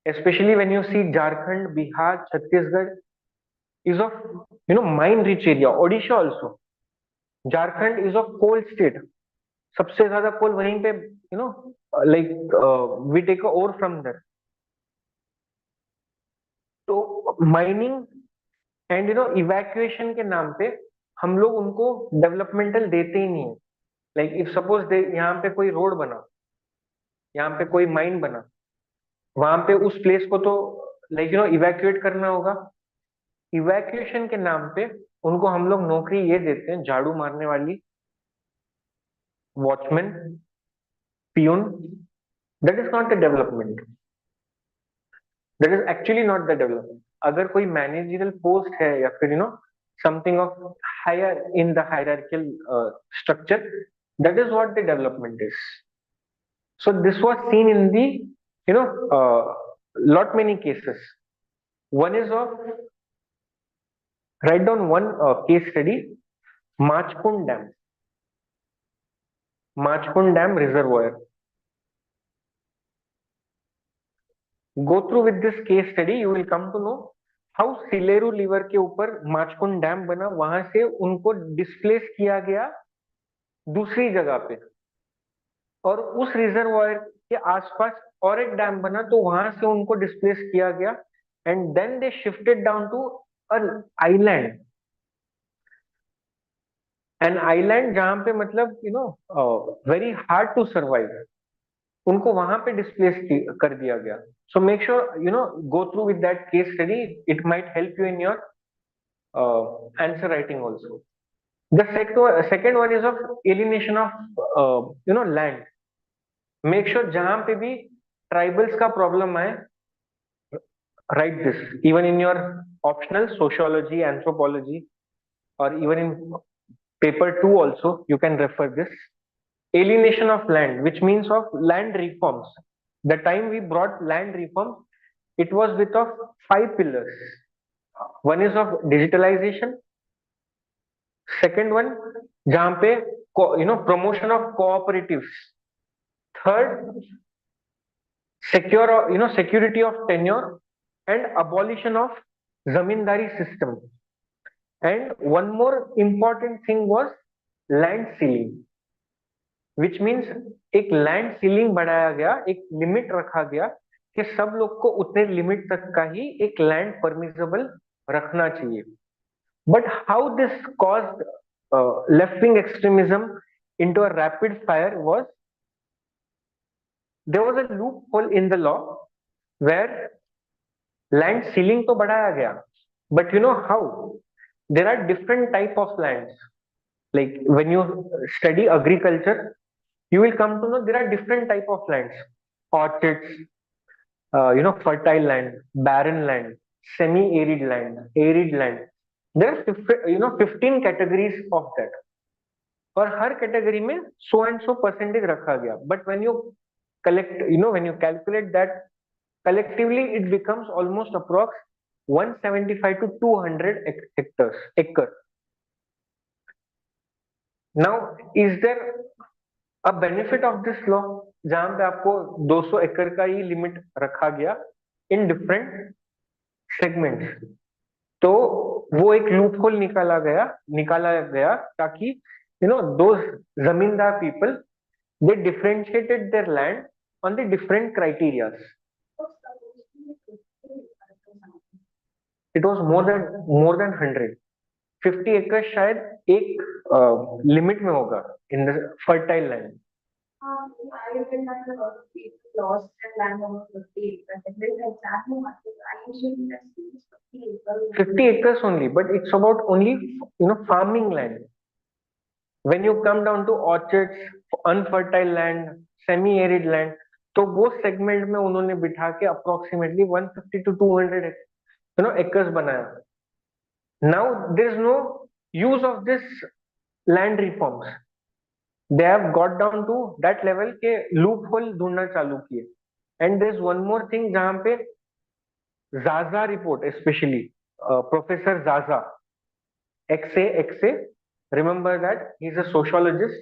especially when you see Jharkhand, Bihar, Chhattisgarh is of mine rich area. Odisha also. Jharkhand is of coal state. सबसे ज्यादा कोल वहीं पे like we take a ore from there. तो माइनिंग एंड इवैक्यूएशन के नाम पे हम लोग उनको डेवलपमेंटल देते ही नहीं है. लाइक इफ सपोज यहाँ पे कोई रोड बना, यहाँ पे कोई माइन बना, वहां पे उस प्लेस को तो लाइक इवैक्यूएट करना होगा. इवैक्यूएशन के नाम पे उनको हम लोग नौकरी ये देते हैं, झाड़ू मारने वाली, watchman, peon. That is not the development. That is actually not the development. अगर कोई मैनेजरियल पोस्ट है या फिर something of higher in the hierarchical structure, that is what the development is. So this was seen in the lot many cases. One is of, write down one case study, Machkund Dam. Machkund Dam Reservoir. Go through with this case study, you will come to know how Sileru river के ऊपर Machkund dam बना, वहां से उनको displace किया गया दूसरी जगह पे, और उस रिजर्वायर के आसपास और एक डैम बना तो वहां से उनको डिस्प्लेस किया गया, and then they shifted down to an island, an island जहां पे मतलब वेरी हार्ड टू सर्वाइव, उनको वहां पे डिस्प्लेस कर दिया गया. So make sure go through with that case study, it might help you in your answer writing also. The second one is of alienation of land. Make sure जहां पे भी tribals का प्रॉब्लम आए, write this even in your optional sociology, anthropology, or even in paper 2 also you can refer this. Alienation of land, which means of land reforms. The time we brought land reform, it was with of 5 pillars. One is of digitalization. Second one, जहां पे promotion of cooperatives. Third, security of tenure and abolition of zamindari system. And one more important thing was land ceiling, which means एक land ceiling बढ़ाया गया, एक limit रखा गया कि सब लोग को उतने लिमिट तक का ही एक लैंड परमिसेबल रखना चाहिए. But how this caused left wing extremism into a rapid fire was, there was a loophole in the law where land ceiling तो बढ़ाया गया, but you know how there are different type of lands. Like when you study agriculture, you will come to know there are different type of lands: orchards, fertile land, barren land, semi-arid land, arid land. There are 15 categories of that. और हर category में so and so percentage रखा गया. But when you when you calculate that collectively, it becomes almost approx 175 to 200 acre. Now, is there a benefit of this law जहां पे आपको 200 एकड़ का ही limit रखा गया इन डिफरेंट सेगमेंट्स? तो वो एक लूप होल निकाला गया ताकि those zamindar people, they differentiated their land on the different criteria. It was more than 100. 50 acres शायद एक लिमिट में होगा in the fertile land. I feel like a lot of people lost their land over 50 acres. And they had that much. I usually just use 50 acres. 50 acres only, but it's about only farming land. When you come down to orchards, unfertile land, semi-arid land, तो वो segment में उन्होंने बिठा के approximately 150 to 200 acres बनाया. Now there is no use of this land reforms. They have got down to that level के loophole ढूंढना चालू किए. And there is one more thing जहाँ पे Zaza report, especially Professor Zaza, XA, remember that he is a sociologist.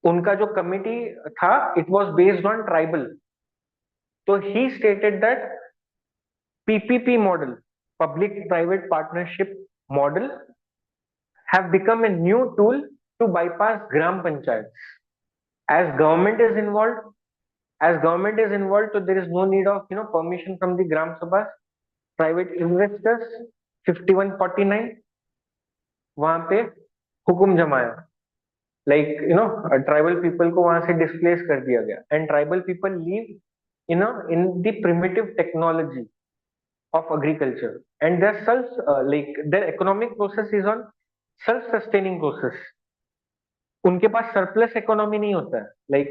उनका जो committee था, it was based on tribal. So he stated that PPP model, public-private partnership model, have become a new tool to bypass gram panchayats. As government is involved, so there is no need of permission from the gram sabhas. Private investors 5149 वहां पे हुकुम जमाया, like tribal people को वहां से displace कर दिया गया, and tribal people live in the primitive technology of agriculture, and their their economic process is on self sustaining process. उनके पास सरप्लस इकोनॉमी नहीं होता है. लाइक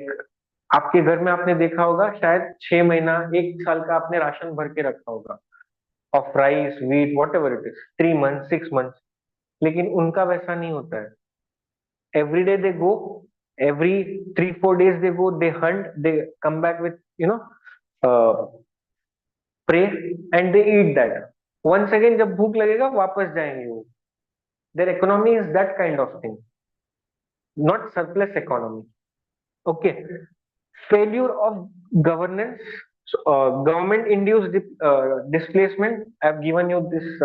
आपके घर में आपने देखा होगा शायद 6 महीना 1 साल का आपने राशन भर के रखा होगा of rice, wheat, what ever it is, 3 months 6 months. लेकिन उनका वैसा नहीं होता है. Every day they go, every 3-4 days they go, they hunt, they come back with prey and they eat that. Once again जब भूख लगेगा वापस जाएंगे वो. Their economy is that kind of thing. not surplus economy. Okay. Failure of governance, so, government induced displacement. I've given you this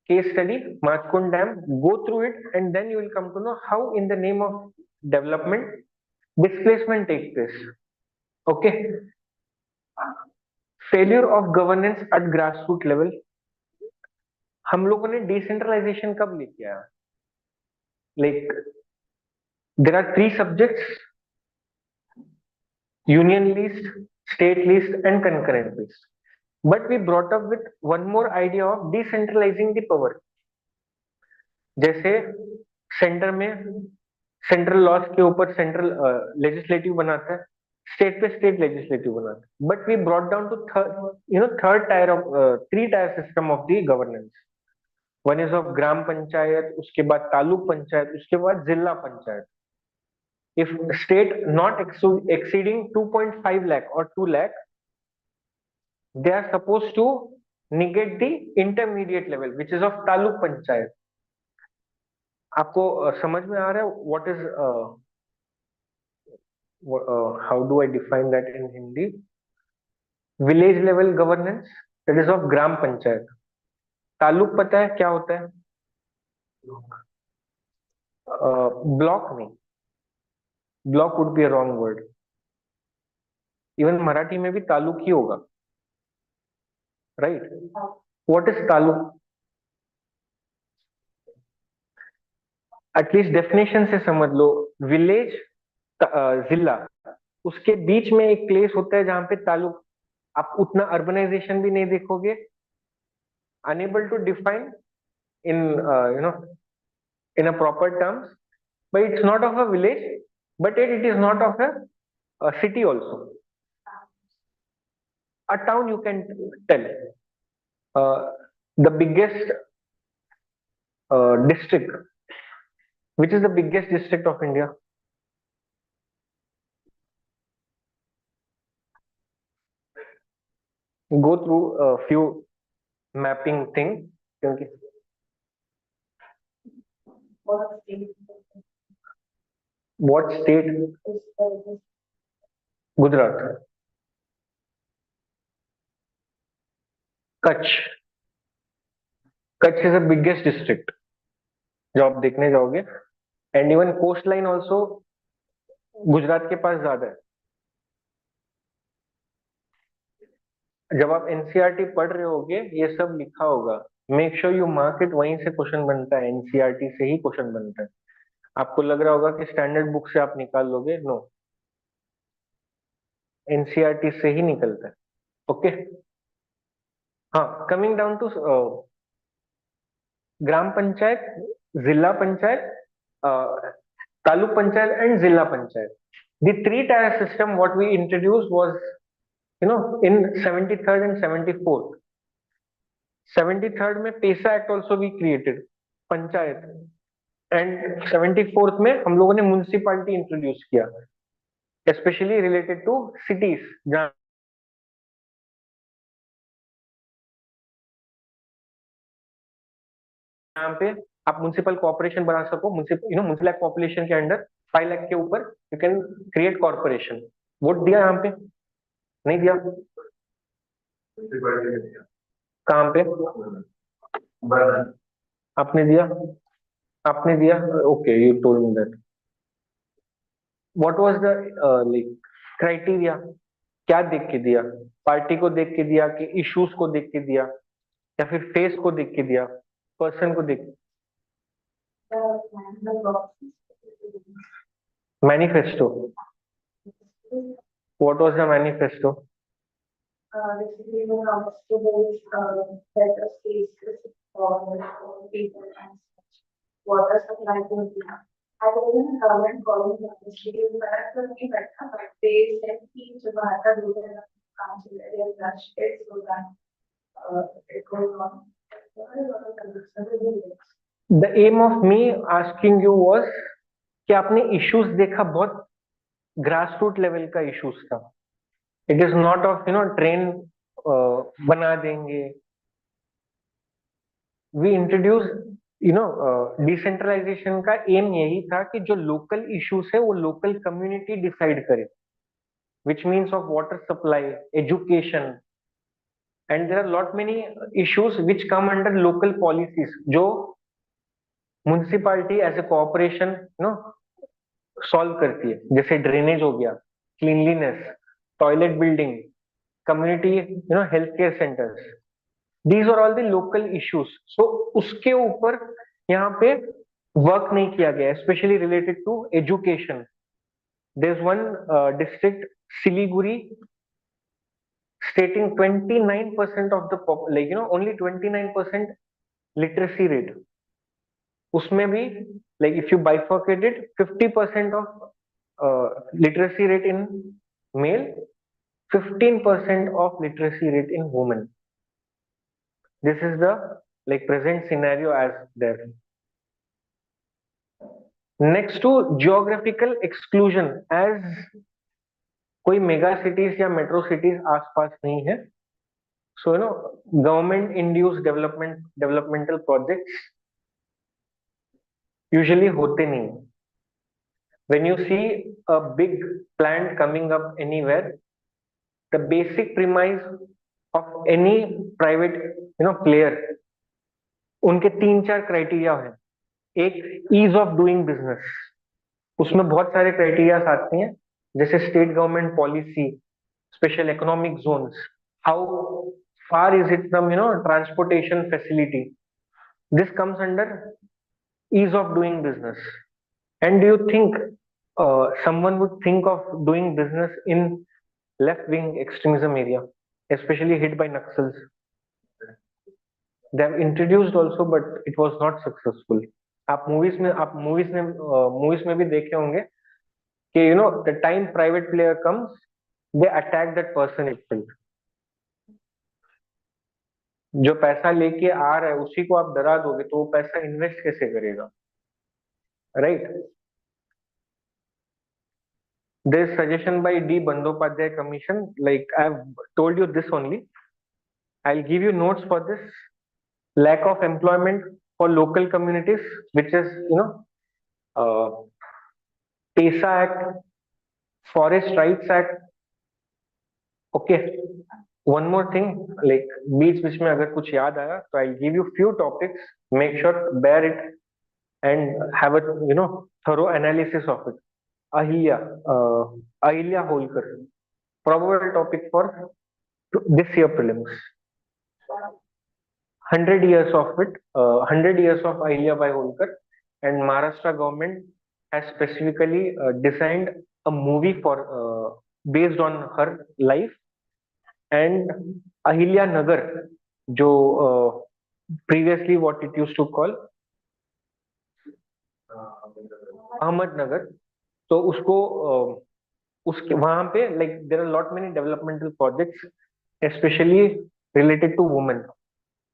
case study, Machkund Dam. Go through it, and then you will come to know how, in the name of development, displacement takes place. Okay. Failure of governance at grassroots level. हम लोगों ने decentralisation कब लेके आया? Like, there are three subjects: union list, state list, and concurrent list. But we brought up with one more idea of decentralizing the power. जैसे centre में central laws के ऊपर सेंट्रल लेजिस्लेटिव बनाता है, स्टेट पे स्टेट लेजिस्लेटिव बनाता है. But we brought down to third tier of three tier system of the governance. One is of gram panchayat, उसके बाद तालुक पंचायत, उसके बाद जिला panchayat. If state not exceeding 2.5 lakh or 2 lakh, they are supposed to negate the intermediate level, which is of taluk panchayat. आपको समझ में आ रहा है what is how do I define that in Hindi? Village level governance, that is of gram panchayat. Taluk पता है क्या होता है? ब्लॉक नहीं, block would be a wrong word. Even Marathi में भी तालुक ही होगा, right? What is taluk? At least definition से समझ लो. विलेज, जिला, उसके बीच में एक प्लेस होता है जहां पे तालुक. आप उतना अर्बनाइजेशन भी नहीं देखोगे. Unable to define in in a proper terms, but it's not of a village, but it is not of a city also. A town you can tell. The biggest district, which is the biggest district of India? Go through a few mapping thing. क्योंकि what state? Gujarat. Kutch. Kutch is the biggest district जो आप देखने जाओगे. And even coast line also Gujarat के पास ज्यादा है. जब आप एनसीईआरटी पढ़ रहे होगे ये सब लिखा होगा. Make sure you mark it. वहीं से क्वेश्चन बनता है, एनसीईआरटी से ही क्वेश्चन बनता है. आपको लग रहा होगा कि स्टैंडर्ड बुक से आप निकाल लोगे, नो, एनसीईआरटी से ही निकलता है. ओके. हाँ, कमिंग डाउन टू ग्राम पंचायत, जिला पंचायत, तालुक पंचायत एंड जिला panchayat. The three-tier system what we introduced was, in 73rd and 74th. 73rd में PESA act also we created, panchayat. And 74th में हम लोगों ने म्युनिसिपैलिटी इंट्रोड्यूस किया, स्पेशली रिलेटेड टू सिटीज, जहाँ पे आप म्युनिसिपल कॉर्पोरेशन बना सको. म्युनिसिपल पॉपुलेशन के अंडर 5 लाख के ऊपर you can create corporation. Vote दिया यहाँ पे? नहीं दिया. कहाँ पे आपने दिया? आपने दिया. Okay, you told me that. What was the criteria? क्या देख के दिया? पार्टी को देख के दिया कि इश्यूज को देख के दिया, या फिर फेस को देख के दिया, पर्सन को देख? Manifesto. What was the manifesto? Basically, we want to build better spaces for people and such. Water supply to India. I wasn't government calling the initiative, but I could be better, but they said each Bhata rural council area rush it so that it goes on. The aim of me asking you was कि आपने issues देखा, बहुत grassroots level का issues था. It is not of train बना देंगे. We introduce decentralisation का M यही था कि जो लोकल इश्यूज है वो लोकल कम्युनिटी डिसाइड करे, which means of water supply, education, and there are lot many issues which come under local policies जो municipality as a corporation solve करती है, जैसे ड्रेनेज हो गया, cleanliness, toilet building, community health care centres, these are all the local issues. So उसके ऊपर यहाँ पे वर्क नहीं किया गया, specially related to education. There is one district Siliguri stating 29% of the only 29% literacy rate, उसमें भी like if you bifurcate it, 50% of literacy rate in male, 15% of literacy rate in women. This is the like present scenario as there. Next to geographical exclusion, as कोई mega cities या metro cities आसपास नहीं है, so government induced developmental projects usually होते नहीं। when you see a big plant coming up anywhere, the basic premise of any private player, उनके तीन चार क्राइटेरिया है। एक, ईज ऑफ डूइंग बिजनेस, उसमें बहुत सारे क्राइटेरियाज आते हैं, जैसे state government policy, special economic zones, how far is it from transportation facility, this comes under ease of doing business. And do you think someone would think of doing business in left wing extremism area, especially hit by Naxals? They have introduced also, but it was not successful. आप movies में भी देखे होंगे कि the time private player comes, they attack that person itself. जो पैसा लेके आ रहा है उसी को आप डरा दोगे तो वो पैसा इन्वेस्ट कैसे करेगा, right? There is suggestion by D. Bandyopadhyay Commission. Like I have told you this only. I'll give you notes for this. Lack of employment for local communities, which is PESA Act, Forest Rights Act. Okay. One more thing, like बीच में अगर कुछ याद आया तो I'll give you few topics. Make sure bear it and have a thorough analysis of it. Ahilya Holkar, probable topic for this year prelims. 100 years of it, 100 years of Ahilya by Holkar, and Maharashtra government has specifically designed a movie for based on her life. And Ahilya Nagar, जो previously what it used to call Ahmednagar, तो उसको उसके वहां पे like there are lot many developmental projects especially related to women,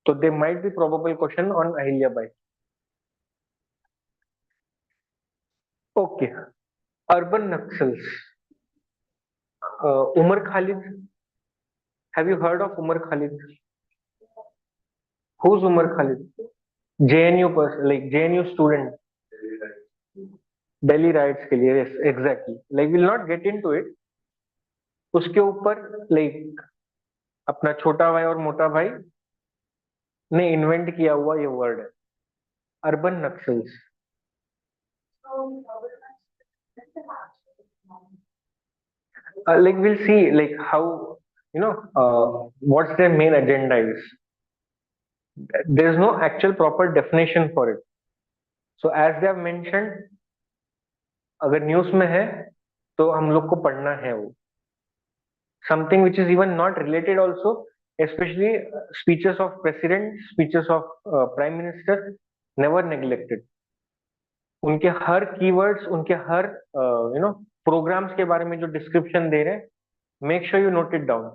so there might be probable question on Ahilya Bai. Okay, urban Naxals. Umar Khalid, have you heard of Umar Khalid? Who's Umar Khalid? JNU person, like JNU student. Delhi riots के लिए, yes, exactly. Like we'll not get into it. उसके ऊपर like अपना छोटा भाई और मोटा भाई ने इन्वेंट किया हुआ ये वर्ड है, urban Naxals. Like we'll see like how what's their main agenda is. There is no actual proper definition for it. So as they have mentioned, अगर न्यूज में है तो हम लोग को पढ़ना है वो, something which is even not related also, especially speeches of president, speeches of prime minister, never neglected. उनके हर keywords, उनके हर प्रोग्राम्स के बारे में जो डिस्क्रिप्शन दे रहे हैं, make sure you note it down.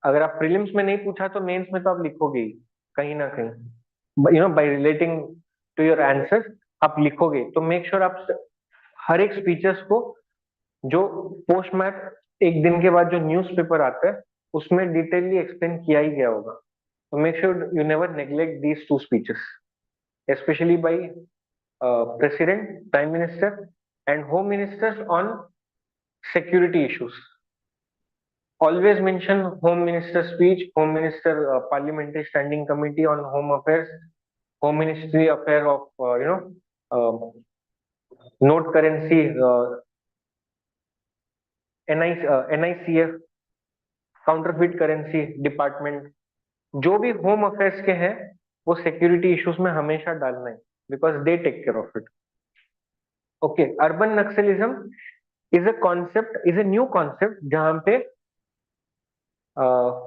अगर आप प्रीलिम्स में नहीं पूछा तो मेंस में तो आप लिखोगे ही कहीं ना कहीं, by relating to your answer आप लिखोगे, तो मेक श्योर आप हर एक स्पीचेस को जो पोस्ट मैच एक दिन के बाद जो न्यूज़पेपर आता है उसमें डिटेलली एक्सप्लेन किया ही गया होगा, तो make sure you never neglect these two speeches. especially by President, Prime Minister, and Home Ministers on security issues. Always mention Home Minister speech, Home Minister Parliamentary Standing Committee on Home Affairs, Home Ministry affair of note currency, NICF, counterfeit currency department. जो भी home affairs के हैं वो security issues में हमेशा डालना है because they take care of it. Okay, urban naxalism is a concept, is a new concept जहां पे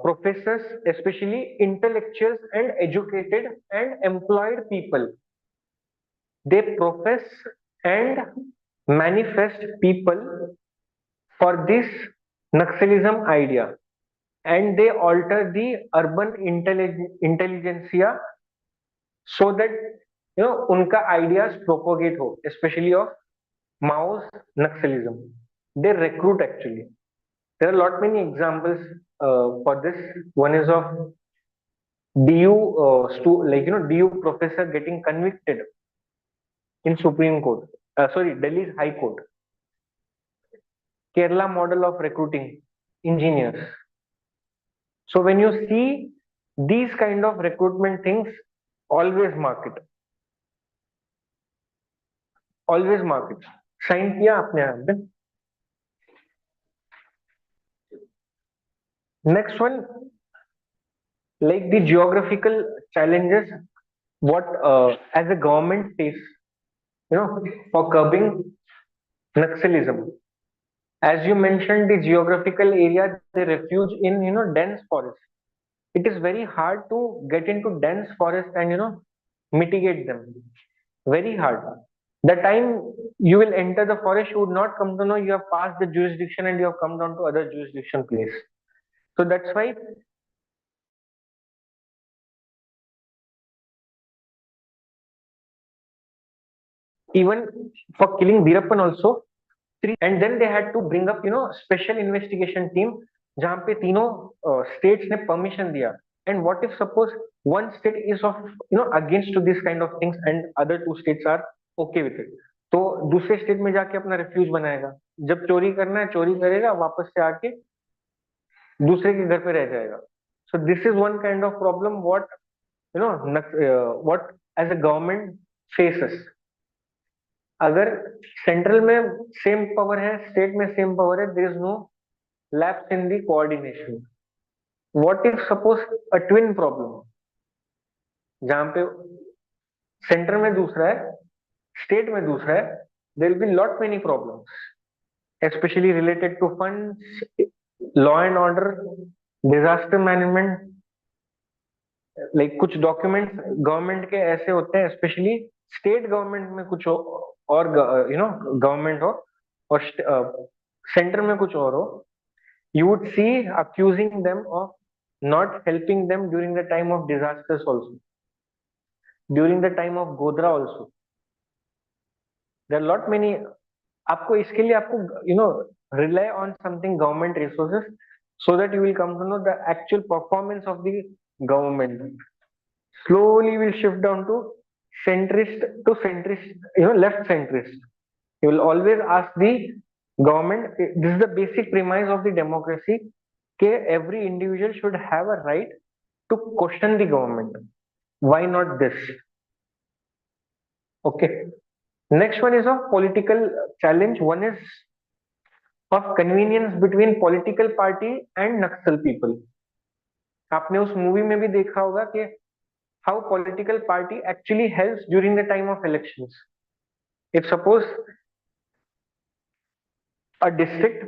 professors, especially intellectuals and educated and employed people, they profess and manifest people for this Naxalism idea, and they alter the urban intelligentsia so that unka ideas propagate ho, especially of Mao's Naxalism. They recruit actually. There are a lot many examples for this. One is of DU DU professor getting convicted in Supreme Court. Sorry, Delhi's High Court. Kerala model of recruiting engineers. So when you see these kind of recruitment things, always mark it. Always mark it. Sign किया आपने यहाँ पे. Next one, like the geographical challenges, what as a government face, for curbing Naxalism. As you mentioned, the geographical area they refuge in, dense forest. It is very hard to get into dense forest and mitigate them. Very hard. The time you will enter the forest, you would not come to know you have passed the jurisdiction and you have come down to other jurisdiction place. So that's why even for killing Veerappan also, and then they had to bring up special investigation team जहाँ पे तीनों states ने permission दिया. And what if suppose one state is of against to this kind of things and other two states are okay with it, तो दूसरे state में जाके अपना refuge बनाएगा. जब चोरी करना है चोरी करेगा, वापस से आके दूसरे के घर पे रह जाएगा. So this is one kind of problem what what as a government faces. अगर सेंट्रल में सेम पावर है, स्टेट में सेम पावर है, there is no lapse in the coordination. What if suppose a twin problem, जहां पे centre में दूसरा है, स्टेट में दूसरा है, there will be lot many problems, especially related to funds, law and order, disaster management. Like कुछ documents government के ऐसे होते हैं, स्पेशली स्टेट गवर्नमेंट में कुछ हो और गवर्नमेंट हो और सेंटर में कुछ और हो, you would see accusing them of not helping them during the time of disasters also, during the time of Godra also. There are lot many. आपको इसके लिए आपको rely on something government resources so that you will come to know the actual performance of the government. Slowly will shift down to centrist to centrist, left centrist. You will always ask the government. This is the basic premise of the democracy. Okay, every individual should have a right to question the government. Why not this? Okay. Next one is a political challenge. One is of convenience between political party and Naxal people. आपने उस movie में भी देखा होगा कि how political party actually helps during the time of elections. If suppose a district,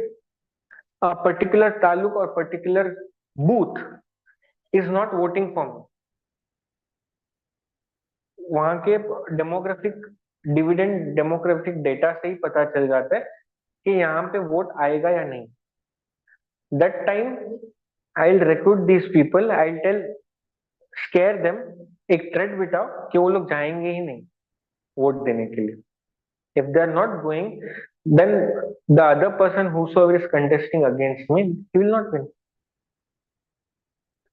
a particular taluk or particular booth is not voting for me, वहां के demographic dividend demographic data से ही पता चल जाता है कि यहाँ पे वोट आएगा या नहीं. That time I will recruit these people, I will tell, scare them, एक थ्रेट बिठाओ कि वो लोग जाएंगे ही नहीं वोट देने के लिए. If they are not going, then the other person whosoever is contesting against me, he will not win.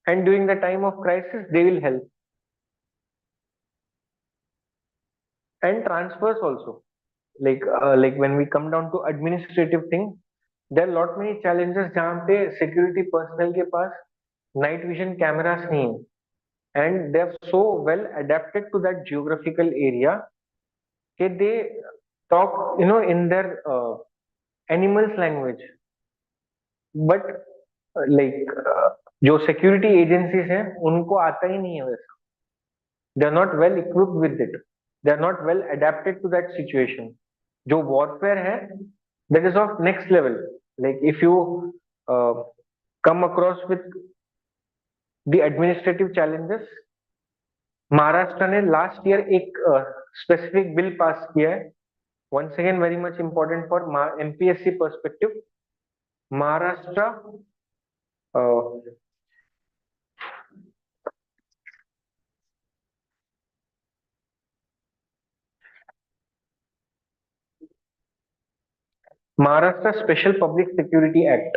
And during the time of crisis, they will help. and transfers also. Like when we come down to administrative thing, there are lot many challenges जहाँ पे security personnel के पास night vision cameras नहीं है, and they are so well adapted to that geographical area कि they talk in their animals language, but like जो security agencies हैं उनको आता ही नहीं है वैसा. They are not well equipped with it. They are not well adapted to that situation. जो warfare है, that is of next level. Like if you uh, come across with the administrative challenges, Maharashtra ने last year एक specific bill pass किया है. once again very much important for MPSC perspective. Maharashtra Maharashtra special public security act.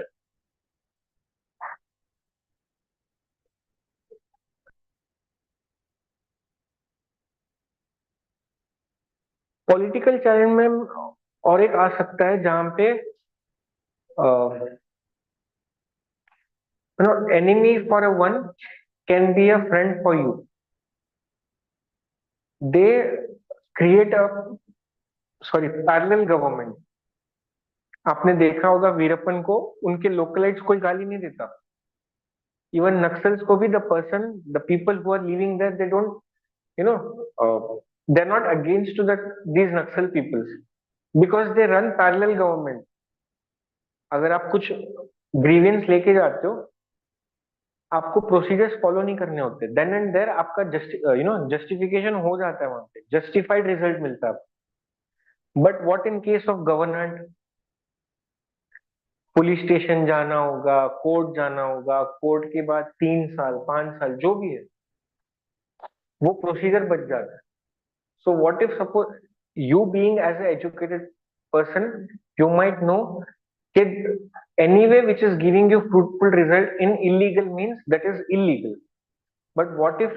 Political challenge में और एक आ सकता है जहां पे enemy for a one can be a friend for you. They create a parallel government. आपने देखा होगा वीरप्पन को उनके लोकलाइट्स कोई गाली नहीं देता. इवन नक्सल्स को भी the people who are living there, they don't, you know, they're not against to that these Naxal peoples because they run parallel government. अगर आप कुछ ग्रीवेंस लेके जाते हो, आपको प्रोसीजर्स फॉलो नहीं करने होते, देन एंड देयर आपका जस्टिफिकेशन हो जाता है, वहां पे जस्टिफाइड रिजल्ट मिलता है. But what in case of government, police station जाना होगा, कोर्ट जाना होगा, कोर्ट के बाद 3 साल 5 साल जो भी है वो प्रोसीजर बच जाता है. So what if suppose you being as an educated person, you might know that anyway which is giving you fruitful result in illegal means that is illegal. But what if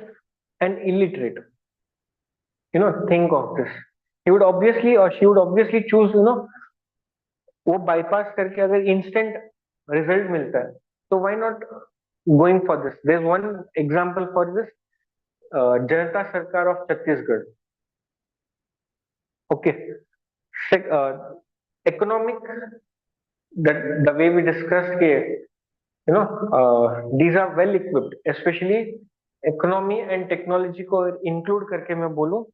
an illiterate, think of this, he would obviously or she would obviously choose, वो bypass करके अगर instant result मिलता है तो why not going for this. There's one example for this, जनता सरकार of Chhattisgarh. Okay. Economic, the way we discussed here, these are well equipped, especially economy and technology को include करके मैं बोलूं.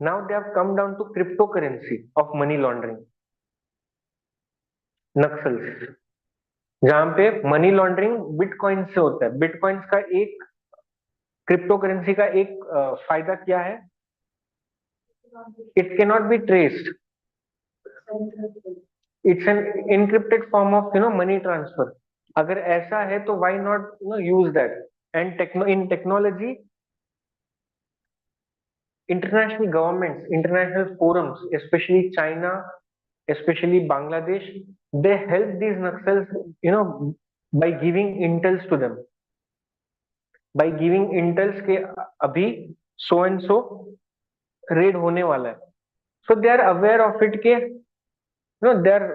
Now they have come down to cryptocurrency of money laundering. Naxals जहां पे money laundering bitcoin से होता है. Bitcoins का एक क्रिप्टो करेंसी का एक फायदा क्या है, it can not be traced. It's an encrypted form of money transfer. अगर ऐसा है तो why not use that. And in technology, international governments, international forums, especially China, especially Bangladesh, they help these Naxals, by giving intels to them, by giving intels के अभी so and so raid होने वाला है. So they are aware of it के they are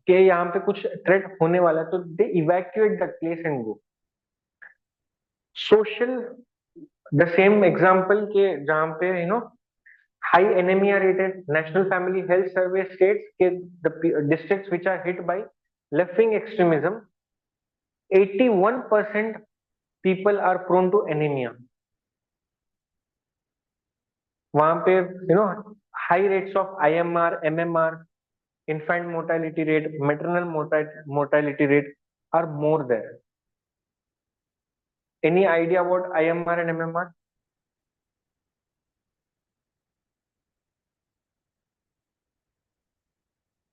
के यहाँ पे कुछ threat होने वाला है, तो they evacuate that place and go. Social, the same example के जहाँ पे high anemia rated, National Family Health Survey states that the districts which are hit by left wing extremism, 81% people are prone to anemia. वहां पे high rates of IMR, MMR, infant mortality rate, maternal mortality rate are more there. Any idea about IMR and MMR?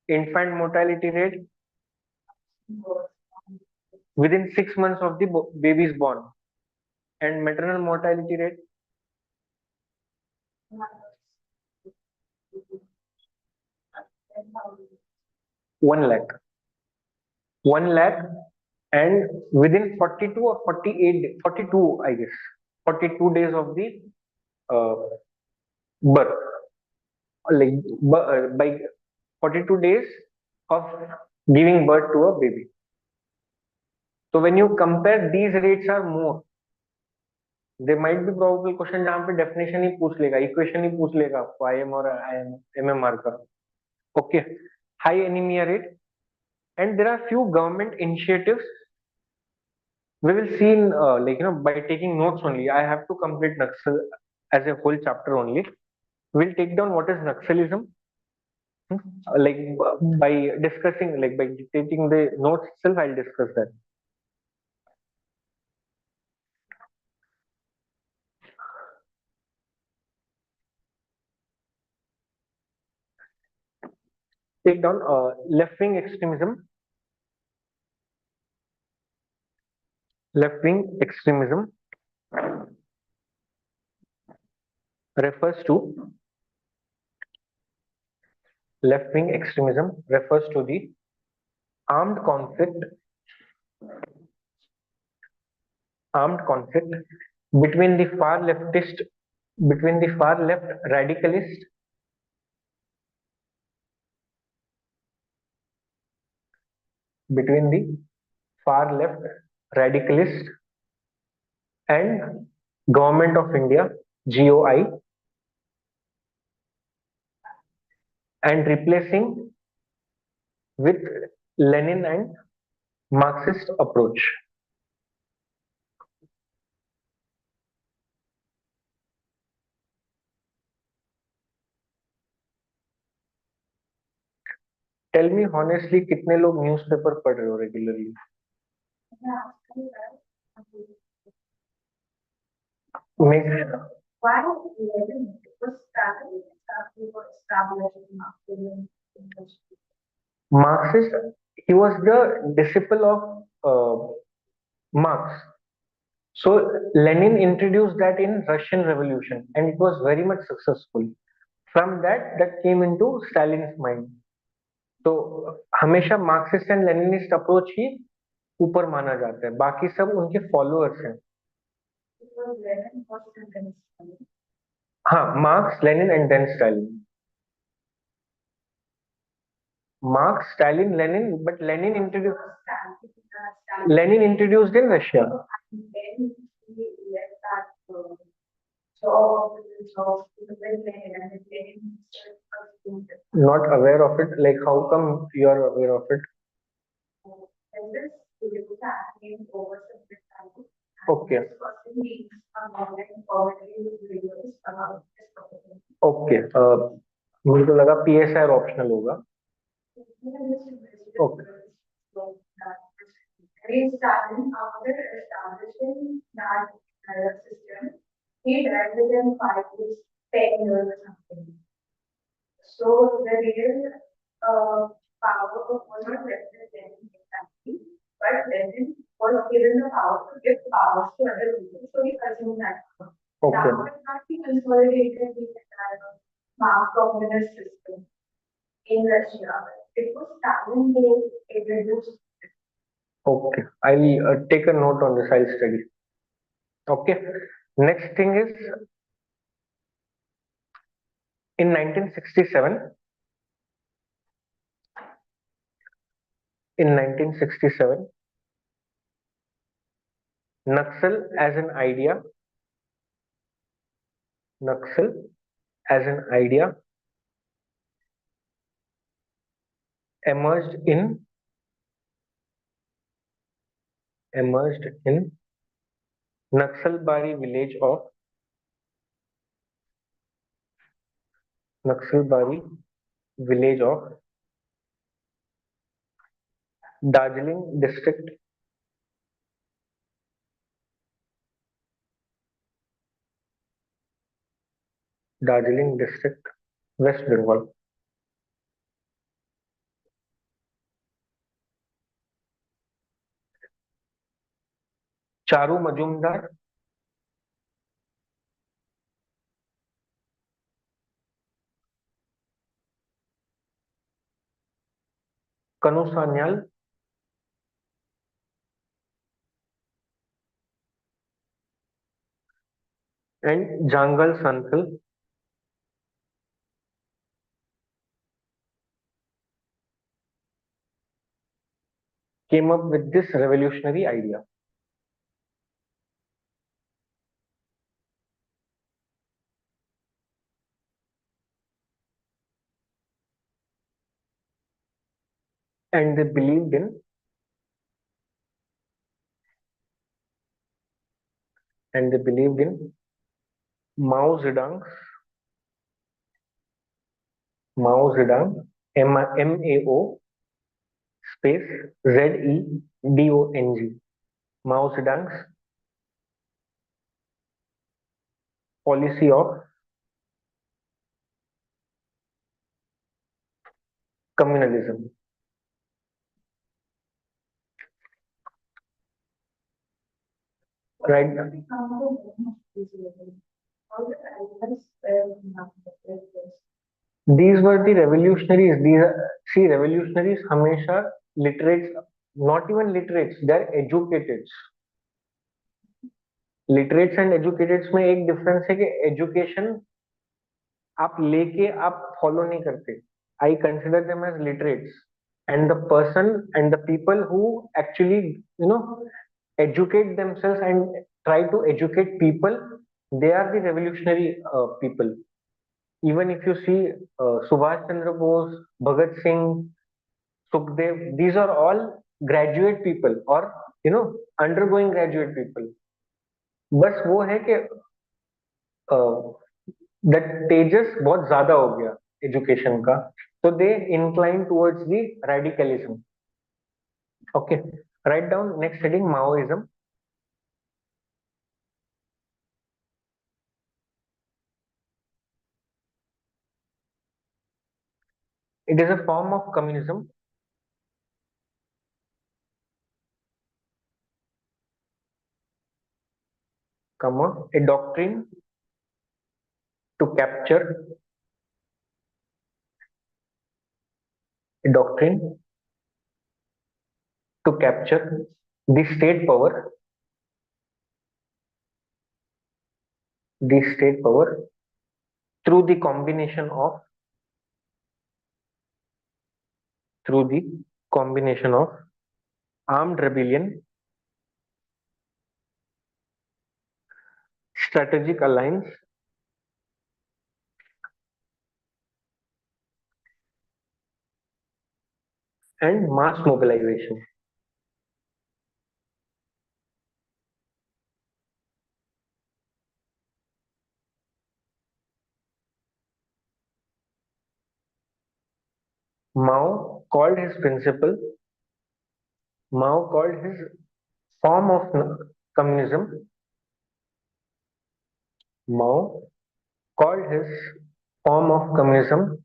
Infant mortality rate within 6 months of the baby is born, and maternal mortality rate 1 lakh. 1 lakh, and within 42 or 48, 42, I guess, 42 days of the birth. like by 42 days of giving birth to a baby. So when you compare, these rates are more. There might be probable question जहाँ पे definition ही पूछ लेगा, equation ही पूछ लेगा आपको IM और MMR का. Okay, high anemia rate, and there are few government initiatives. We will see in by taking notes only. I have to complete Naxal as a whole chapter only. We'll take down what is Naxalism. Like by discussing, like by taking the notes itself, I'll discuss that. Take down left wing extremism. Left wing extremism refers to the armed conflict between the far leftist between the far left radicalist between the far left radicalist and government of India GOI, and replacing with Lenin and Marxist approach. Tell me honestly, कितने लोग newspaper पढ़ रहे हो regularly? Make Why Lenin was establishing Marxist. He was the disciple of Marx. So Lenin introduced that in Russian Revolution, and it was very much successful. From that came into Stalin's mind. तो हमेशा Marxist and Leninist approach ही ऊपर माना जाता है, बाकी सब उनके followers हैं. हाँ, Marx, Lenin and then Stalin. Marx, Stalin, Lenin, but Lenin introduced in Russia. Not aware of it. Like, how come you are aware of it? Okay. Okay. मुझे तो लगा PSI ऑप्शनल होगा. Okay. After establishing that system, he died within 10 years or something. So the real power was not vested in his family, but then was given the power to give powers to other people. So he assumed that power. Okay. That would not be consolidated the entire Marx communist system in Russia. It was Stalin who introduced. Okay, I'll take a note on this. I'll study. Okay. Next thing is in 1967. In 1967, Naxal as an idea. Naxal as an idea emerged in Naxalbari village of Darjeeling district, West Bengal. Charu Majumdar, Kanu Sanyal, and Jangal Santhal came up with this revolutionary idea? And they believed in and they believed in Mao Zedong's Mao Zedong MAO space ZEDONG Mao Zedong's policy of communalism. Right. These were the revolutionaries. See, revolutionaries हमेशा literates, not even literates, they're educated. Literates and educated में एक difference है कि education आप लेके आप follow नहीं करते. I consider them as literates, and the person and the people who actually educate themselves and try to educate people, they are the revolutionary people. Even if you see Subhash Chandra Bose, Bhagat Singh, Sukhdev, these are all graduate people or undergoing graduate people. बस वो है कि that तेजस बहुत ज्यादा हो गया education का, so they incline towards the radicalism. Okay, write down next heading Maoism. It is a form of communism comma a doctrine to capture a doctrine to capture the state power the state power through the combination of through the combination of armed rebellion, strategic alliance, and mass mobilization. Mao called his principle, Mao called his form of communism, Mao called his form of communism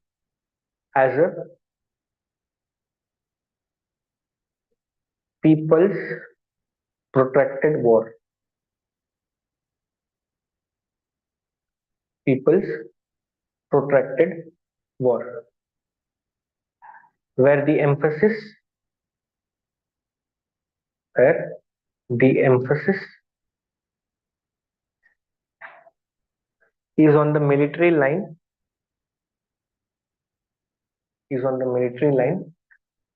as a people's protracted war. People's protracted war, where the emphasis, where the emphasis is on the military line, is on the military line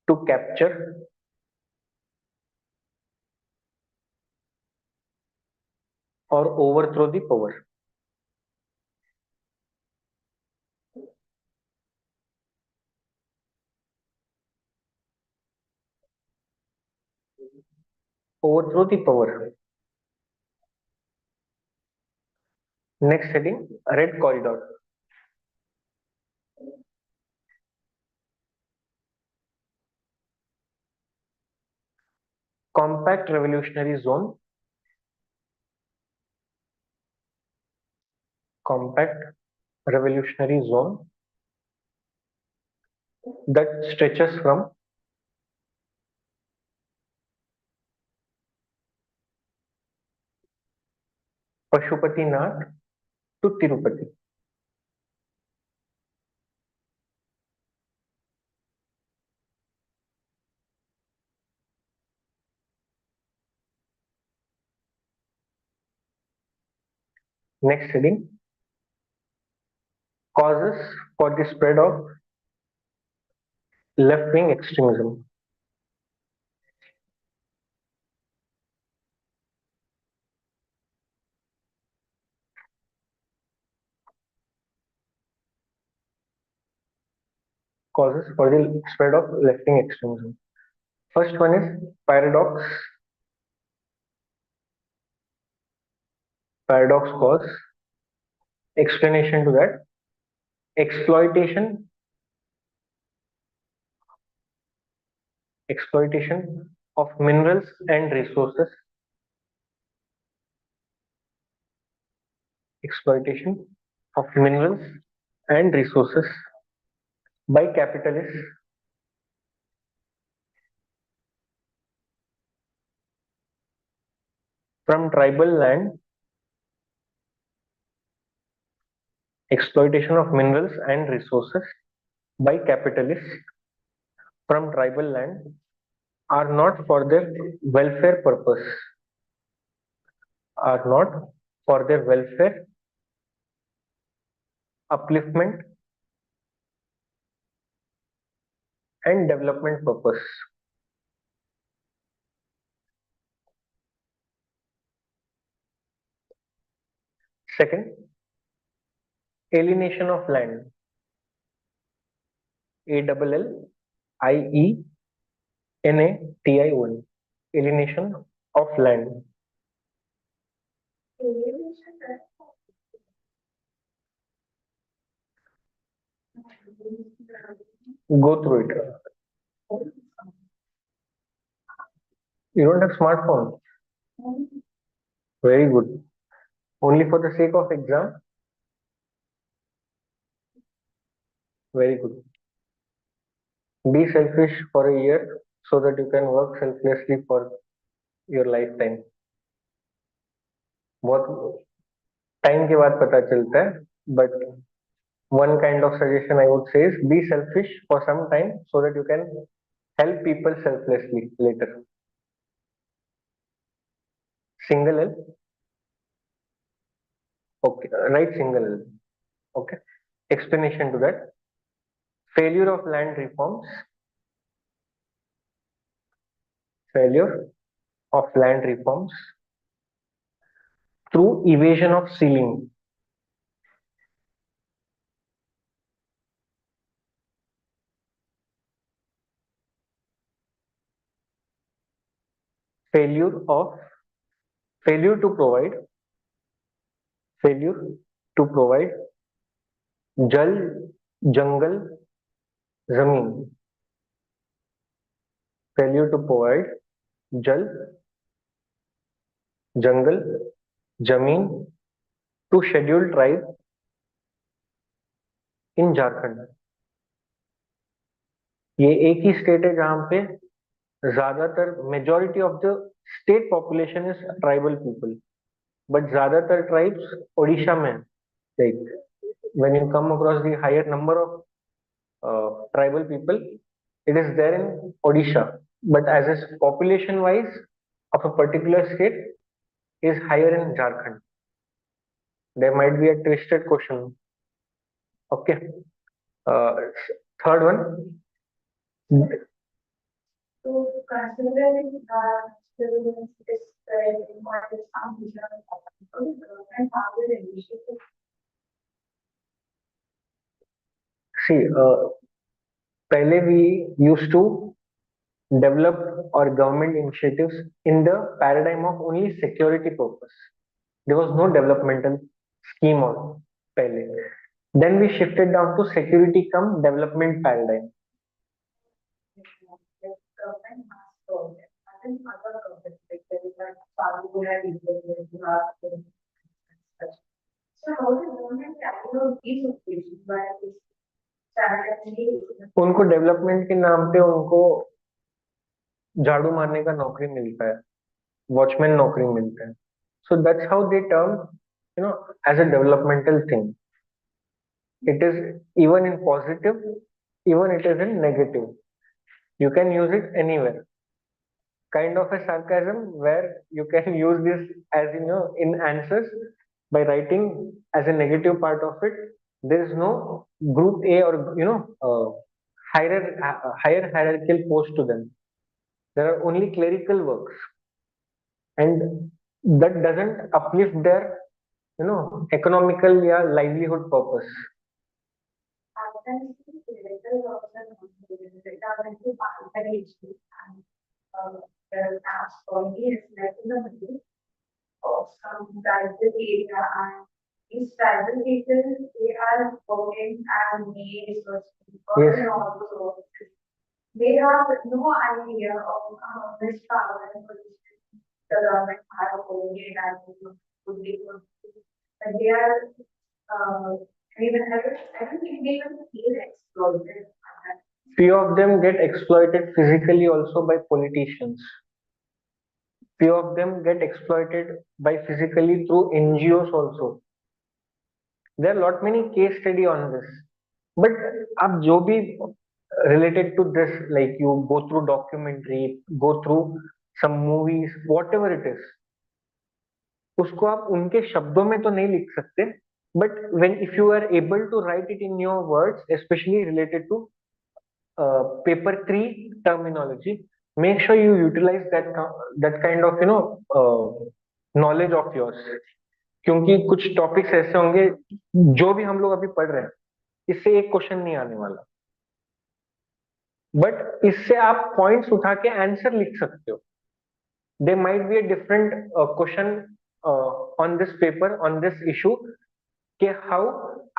to capture or overthrow the power. Overthrow the power. Next heading, red corridor. Compact revolutionary zone. Compact revolutionary zone that stretches from Pashupatinath to Tirupati. Next heading, causes for the spread of left-wing extremism. causes for the spread of left-wing extremism. First one is paradox. Paradox cause. Explanation to that: exploitation, exploitation of minerals and resources, exploitation of minerals and resources by capitalists from tribal land, exploitation of minerals and resources by capitalists from tribal land are not for their welfare purpose, are not for their welfare, upliftment and development purpose. Second, alienation of land. ALLIENATION. Alienation of land. Go through it. You don't have smartphone. Very good. Only for the sake of exam. Very good. Be selfish for a year so that you can work selflessly for your lifetime. बहुत time के बाद पता चलता है, but one kind of suggestion I would say is be selfish for some time so that you can help people selflessly later. Single L. Okay, right, single L. Okay. Explanation to that: failure of land reforms, failure of land reforms through evasion of ceiling, failure of failure to provide failure to provide जल जंगल जमीन, failure to provide जल जंगल जमीन to scheduled tribe in Jharkhand. ये एक ही state है जहां पे ज्यादातर majority of the state population is tribal people, but ज्यादातर ट्राइब्स ओडिशा में है. Like when you come across the higher number of tribal people, it is there in Odisha, but as a population wise of a particular state is higher in Jharkhand. There might be a twisted question. Okay. Uh, Third one. So considering that students is spread in what is undeserved, government target initiative. See, पहले we used to develop our government initiatives in the paradigm of only security purpose. There was no developmental scheme on pehle. Then we shifted down to security cum development paradigm. Government has told it. I think other governments like there is like Parliament, so how does government tackle these situations where it's strategy? उनको development के नाम पे उनको झाड़ू मारने का नौकरी मिलता है, वॉचमैन नौकरी मिलता है. So that's how they term, as a developmental thing. It is even in positive, even it is in negative. You can use it anywhere. Kind of a sarcasm where you can use this as in answers by writing as a negative part of it. There is no group A or higher hierarchical post to them. There are only clerical works, and that doesn't uplift their economical livelihood purpose. Sometimes the legal option as quality is like in the middle of some tribal area, and these tribal people, they are working as maids or Yes. and also they have no idea of which power and position the government have over that would be good. But they are even I don't think they even feel exploited. Few of them get exploited physically also by politicians. Few of them get exploited by physically through NGOs also. There are lot many case study on this. But आप जो भी related to this, like you go through documentary, go through some movies, whatever it is, उसको आप उनके शब्दों में तो नहीं लिख सकते. But when if you are able to write it in your words, especially related to paper 3 terminology, make sure you utilize that kind of knowledge of yours. क्योंकि कुछ टॉपिक्स ऐसे होंगे जो भी हम लोग अभी पढ़ रहे हैं, इससे एक क्वेश्चन नहीं आने वाला, बट इससे आप पॉइंट्स उठा के आंसर लिख सकते हो. They might be a different question on this paper on this issue कि हाउ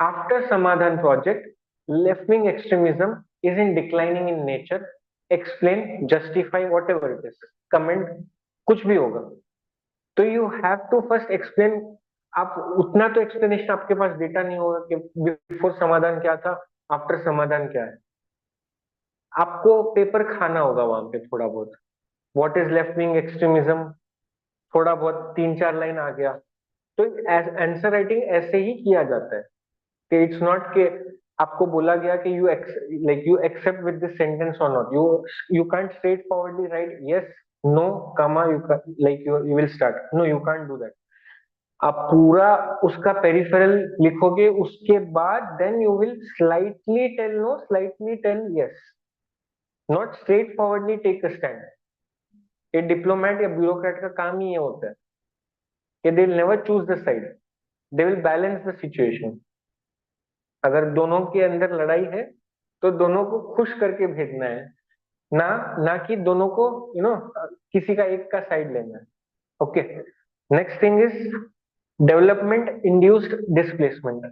आफ्टर समाधान project left wing extremism is in declining in nature, explain, justify, whatever it is, comment, कुछ भी होगा. तो you have to first explain. आप उतना तो explanation आपके पास डेटा नहीं होगा कि बिफोर समाधान क्या था, आफ्टर समाधान क्या है. आपको पेपर खाना होगा वहां पे थोड़ा बहुत. What is left wing extremism, थोड़ा बहुत 3-4 लाइन आ गया. तो आंसर राइटिंग ऐसे ही किया जाता है कि इट्स नॉट कि आपको बोला गया कि you accept with this sentence और not. You can't straightforwardly write yes no comma you will start. No, you can't do that. आप पूरा उसका पेरिफेरल लिखोगे, उसके बाद then you will slightly tell no, slightly tell yes, not straightforwardly take a stand. ये diplomat या bureaucrat का काम ही ये होता है कि they will never choose the side, they will balance the situation. अगर दोनों के अंदर लड़ाई है तो दोनों को खुश करके भेजना है, ना ना कि दोनों को किसी का एक का साइड लेना है. Okay, next thing is development induced displacement.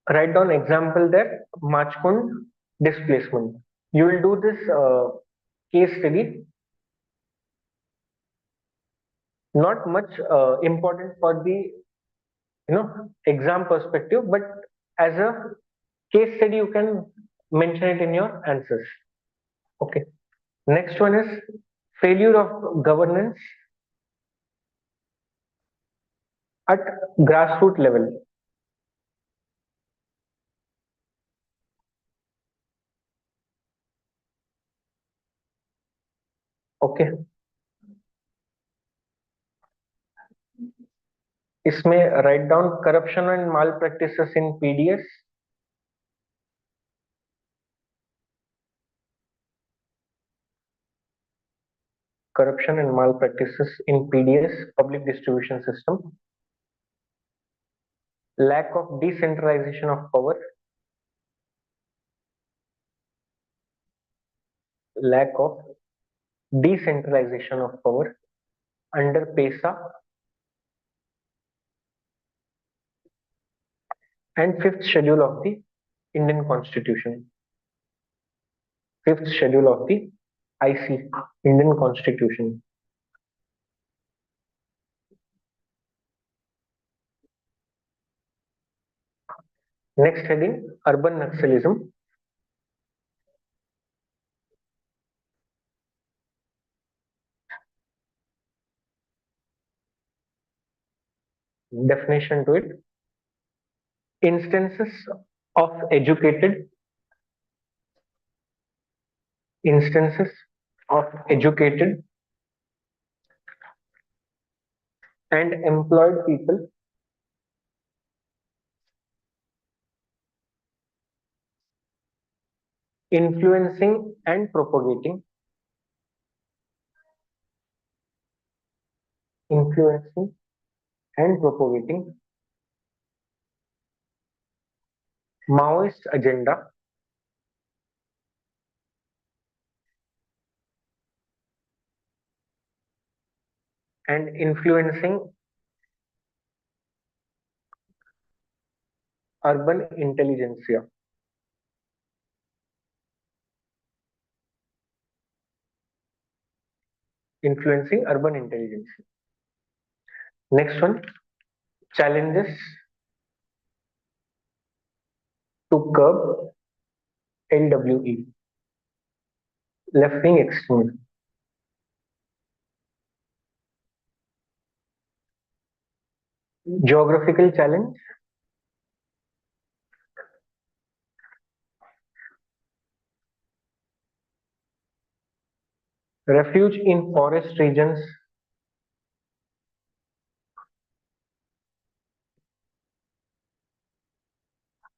Write down example there. Machkund displacement. You will do this case study. Not much important for the exam perspective, but as a case study you can mention it in your answers. Okay. Next one is failure of governance at grassroots level. Okay. इसमें write down corruption and malpractices in PDS. Corruption and malpractices in PDS, public distribution system. Lack of decentralization of power. Lack of decentralization of power under PESA. And fifth schedule of the Indian Constitution. Fifth schedule of the IC, Indian Constitution. Next heading, urban Naxalism. Definition to it. Instances of educated and employed people influencing and propagating Maoist agenda, and influencing urban intelligentsia. Influencing urban intelligence. Next one, challenges to curb LWE, left wing extremism. Geographical challenge, refuge in forest regions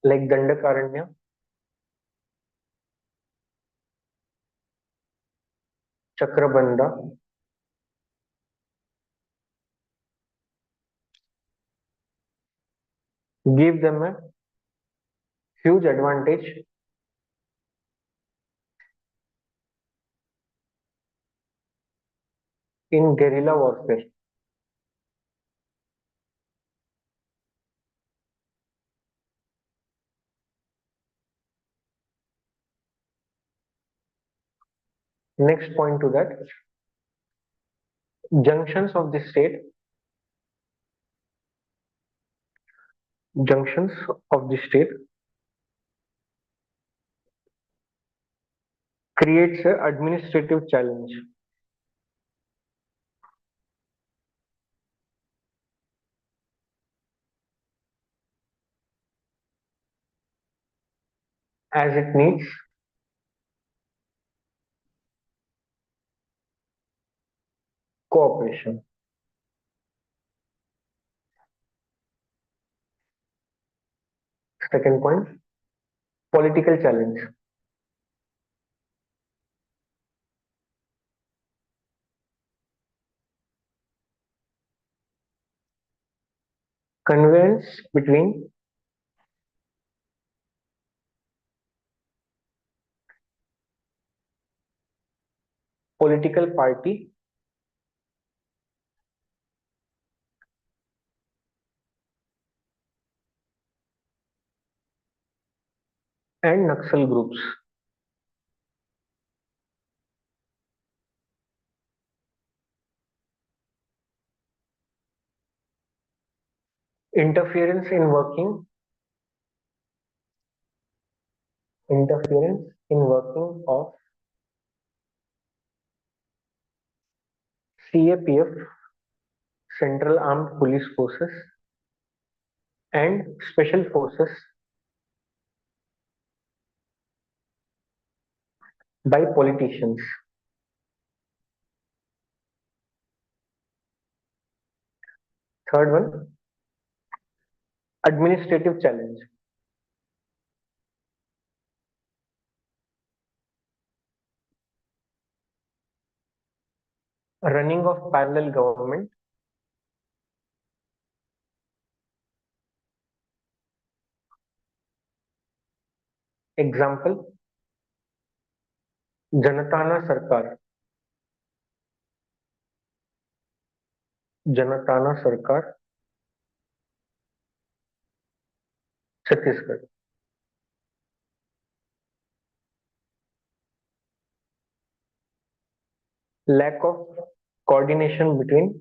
like Dandakaranya, Chakrabanda, give them a huge advantage in guerrilla warfare. Next point to that, junctions of the state, junctions of the state creates a administrative challenge. As it needs cooperation. Second point, political challenge. Conveyance between political party and Naxal groups. Interference in working, interference in working of CAPF, Central Armed Police Forces, and Special Forces by politicians. Third one, administrative challenge. Running of parallel government, example, Janatana Sarkar, Janatana Sarkar, Chhattisgarh. Lack of coordination between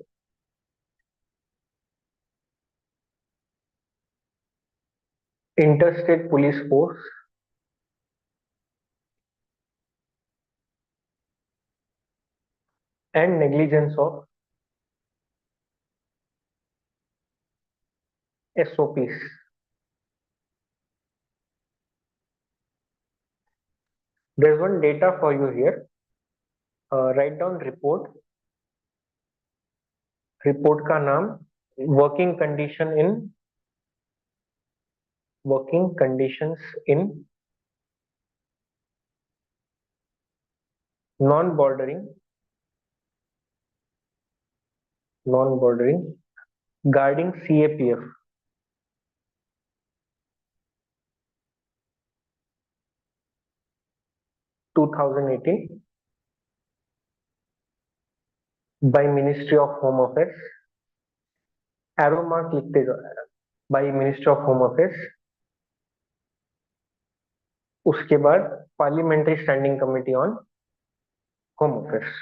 interstate police force and negligence of SOPs. There's one data for you here. Write down report. Report का नाम working conditions in non-bordering guarding CAPF. 2018 by Ministry of Home Affairs. Arrow mark लिखते जाओ by ministry of home affairs. उसके बाद parliamentary standing committee on home affairs.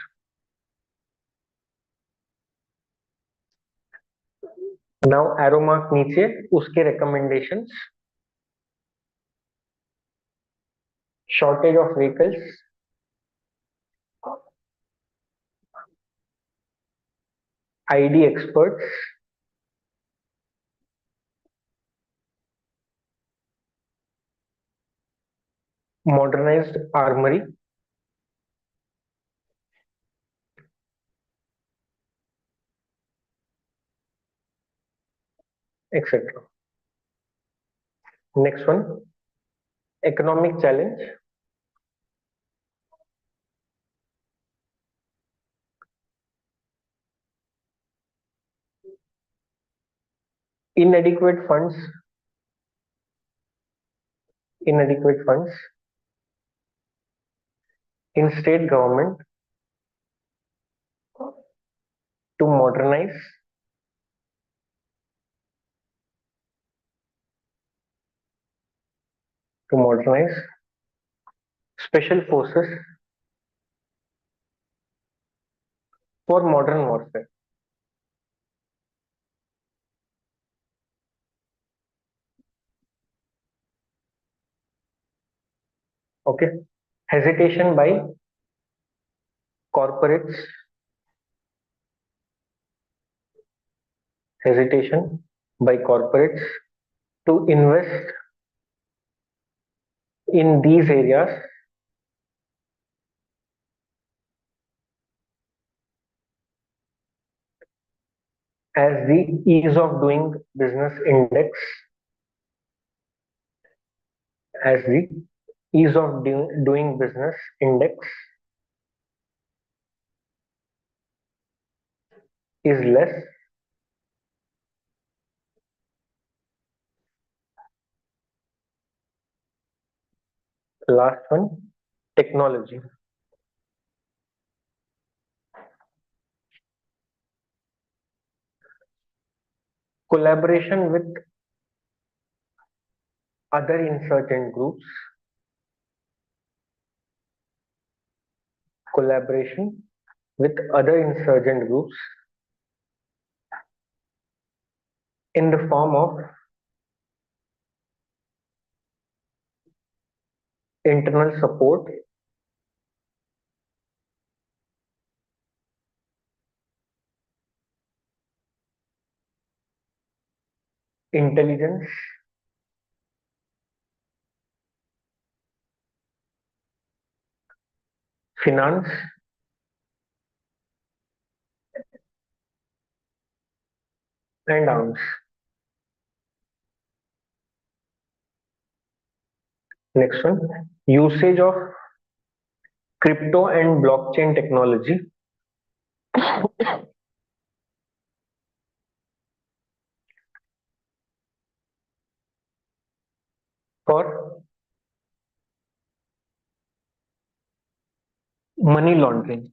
Now arrow mark नीचे उसके recommendations. Shortage of vehicles, ID experts, modernized armory, etc. Next one, economic challenge. Inadequate funds, inadequate funds in state government to modernize special forces for modern warfare. Okay, hesitation by corporates, hesitation by corporates to invest in these areas as the ease of doing business index, as the ease of doing business index is less. Last one, technology. Collaboration with other insurgent groups, collaboration with other insurgent groups in the form of internal support, intelligence, finance, and arms. Next one, usage of crypto and blockchain technology for money laundering.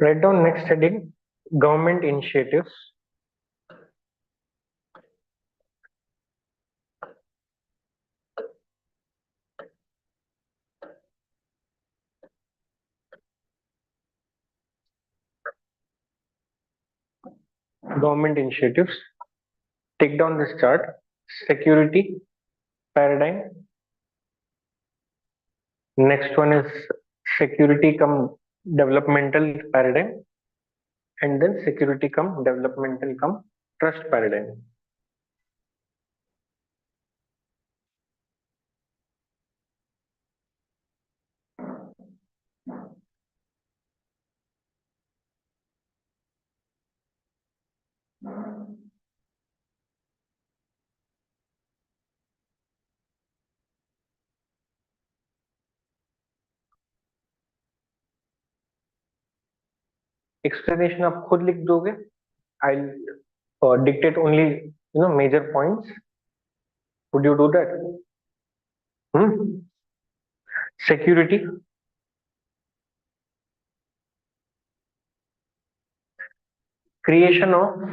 Write down next heading, government initiatives. Government initiatives. Take down this chart. security paradigm. Next one is security come developmental paradigm, and then security come developmental come trust paradigm. Explanation आप खुद लिख दोगे? I'll dictate only major points. Would you do that? Security, creation of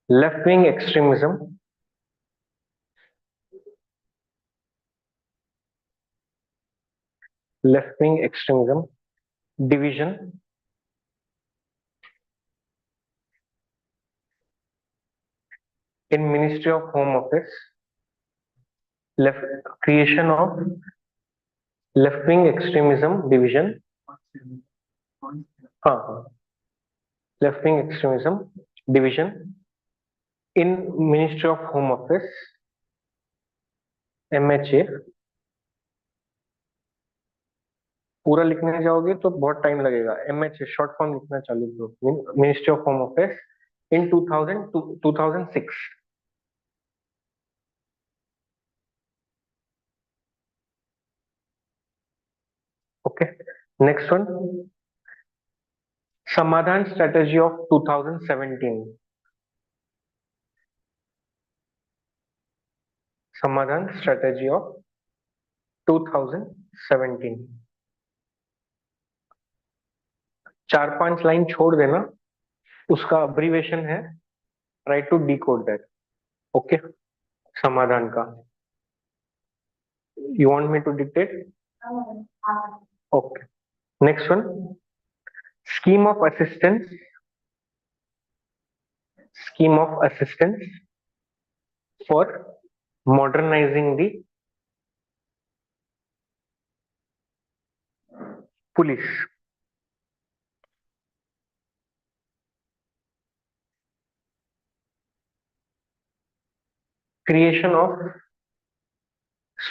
left wing extremism, division in Ministry of Home Office, creation of left wing extremism division, left wing extremism division in Ministry of Home Office, MHA. पूरा लिखने जाओगे तो बहुत time लगेगा. MHA short form लिखना चालू करो. Ministry of home affairs in 2006. Okay, next one, समाधान strategy of 2017. समाधान strategy of 2017. 4-5 लाइन छोड़ देना, उसका अब्रीवेशन है, try to decode that. Okay, समाधान का. You want me to dictate? Okay. Next one, scheme of assistance for modernizing the police. Creation of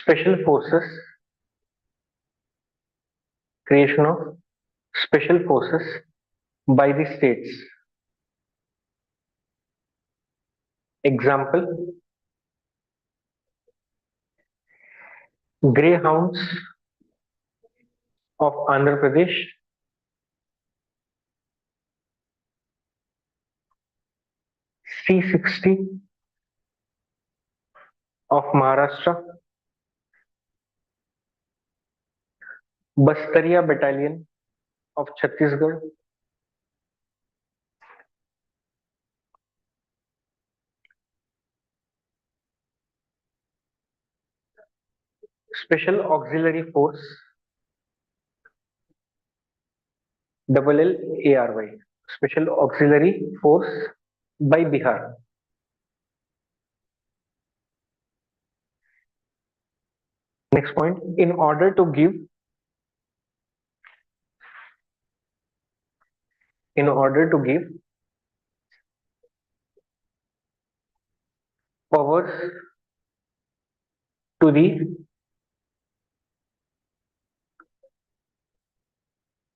special forces by the states. Example, Greyhounds of Andhra Pradesh, C60 of Maharashtra, Bastaria Battalion of Chhattisgarh, Special Auxiliary Force, LLARY, Special Auxiliary Force by Bihar. Next point, in order to give powers to the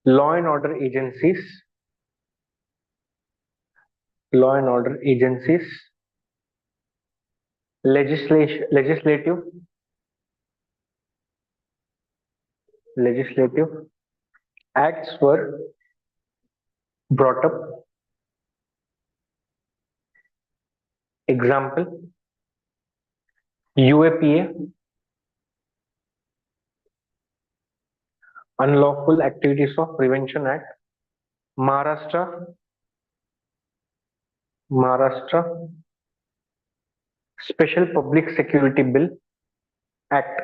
law and order agencies, legislative acts were brought up. Example, UAPA, Unlawful Activities of Prevention Act, Maharashtra Special Public Security Bill Act,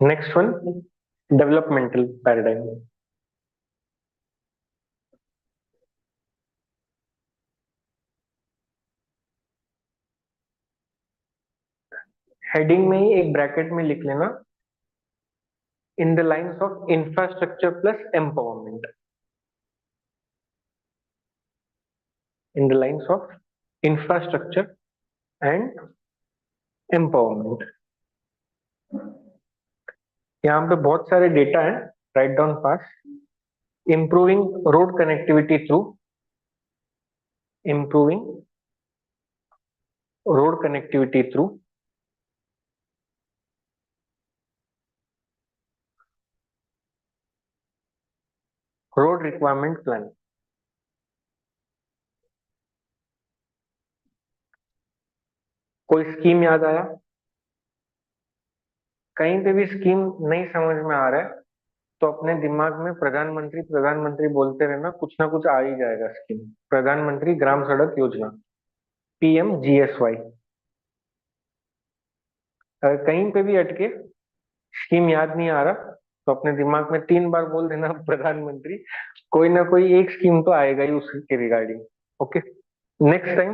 Next one, developmental paradigm. Heading में ही एक bracket में लिख लेना, in the lines of infrastructure plus empowerment. In the lines of infrastructure and empowerment. यहाँ पे बहुत सारे data है, write down fast. Improving road connectivity through, improving road connectivity through road requirement plan. कोई स्कीम याद आया? कहीं पे भी स्कीम नहीं समझ में आ रहा है तो अपने दिमाग में प्रधानमंत्री प्रधानमंत्री बोलते रहना, कुछ ना कुछ आ ही जाएगा स्कीम. प्रधानमंत्री ग्राम सड़क योजना, PMGSY. अगर कहीं पे भी अटके, स्कीम याद नहीं आ रहा, तो अपने दिमाग में 3 बार बोल देना प्रधानमंत्री. कोई ना कोई एक स्कीम तो आएगा ही उसके regarding. Okay. Next time,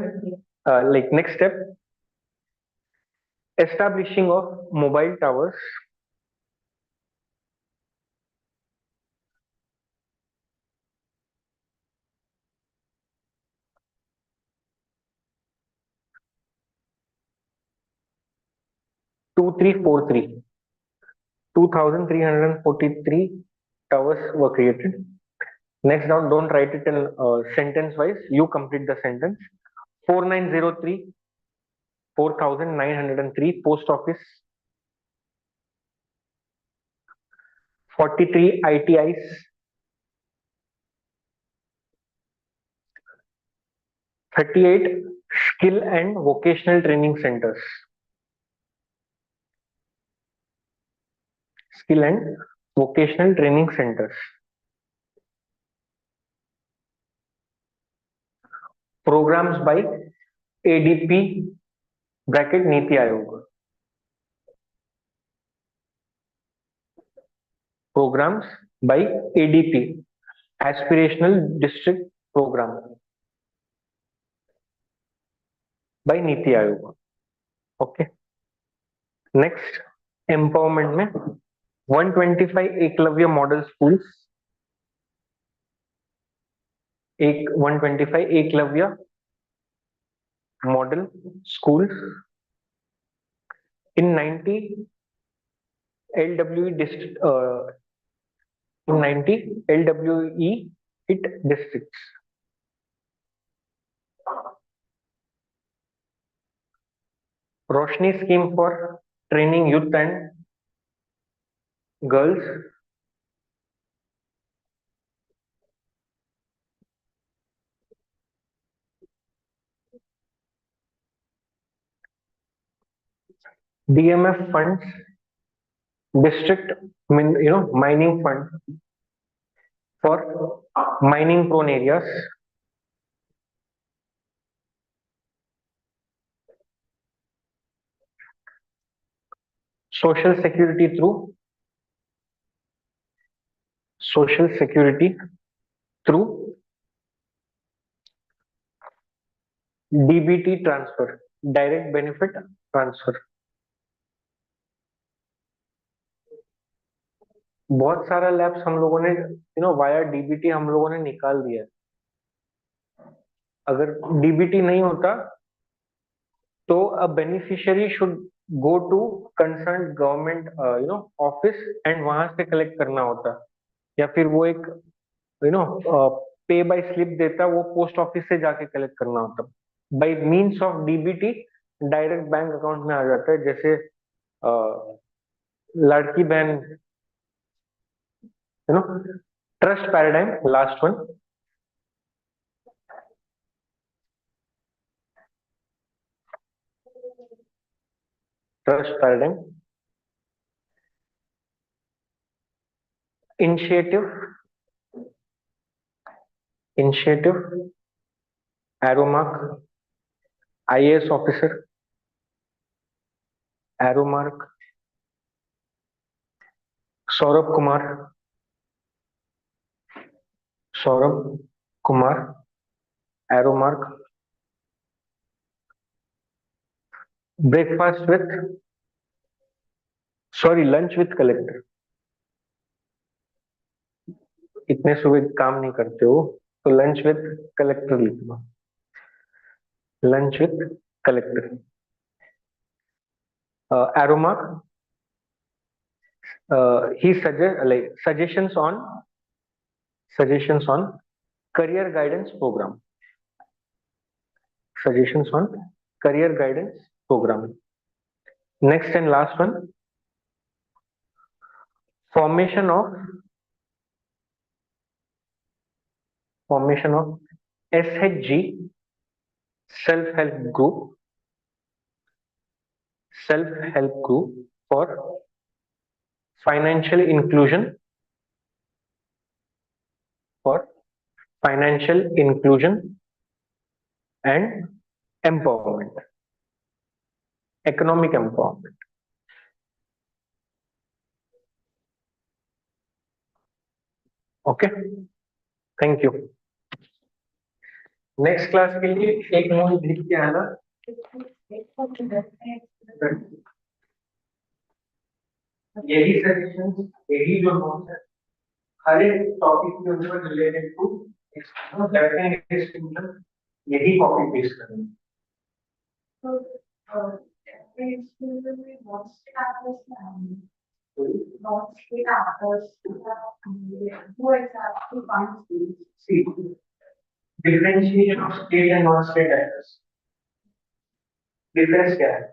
like next step, establishing of mobile towers. Two three four three, 2343 towers were created. Next down, don't write it in sentence wise. You complete the sentence. 4903, 4903 post office. 43 ITIs. 38 skill and vocational training centers. Skill and vocational training centers. Programs by ADP bracket Niti Aayog. Programs by ADP, Aspirational District Program by Niti Aayog. Okay. Next, empowerment में 125 Eklavya model schools, 125 Eklavya model schools in 90 LWE district, in 90 LWE hit districts. Roshni scheme for training youth and girls. DMF funds, district mining fund for mining prone areas. Social security through DBT transfer, direct benefit transfer. बहुत सारा labs हम लोगों ने via DBT हम लोगों ने निकाल दिया. अगर DBT नहीं होता तो a beneficiary should go to concerned government office and वहां से कलेक्ट करना होता, या फिर वो एक पे बाय स्लिप देता, वो पोस्ट ऑफिस से जाके कलेक्ट करना होता. By means of DBT direct bank account में आ जाता है. जैसे लड़की बहन, trust paradigm, last one. Trust paradigm, initiative, arrow mark, IAS officer, arrow mark, Saurabh Kumar, Saurabh Kumar, arrow mark. Breakfast with, sorry, lunch with collector. इतने सुबह काम नहीं करते हो तो लंच विथ कलेक्टर लिख दो, lunch with collector. Arrow mark, he suggest like suggestions on career guidance program, suggestions on career guidance program. Next and last one, formation of SHG, self help group, self help group for financial inclusion, for financial inclusion and empowerment, economic empowerment. Okay, thank you. Next class के लिए एक note लिख के आना। यही suggestion, यही जो note है हर एक टॉपिक के ऊपर रिलेटेड टू यही कॉपी पेस्ट करना। Differentiation of state and non state actors, difference क्या है?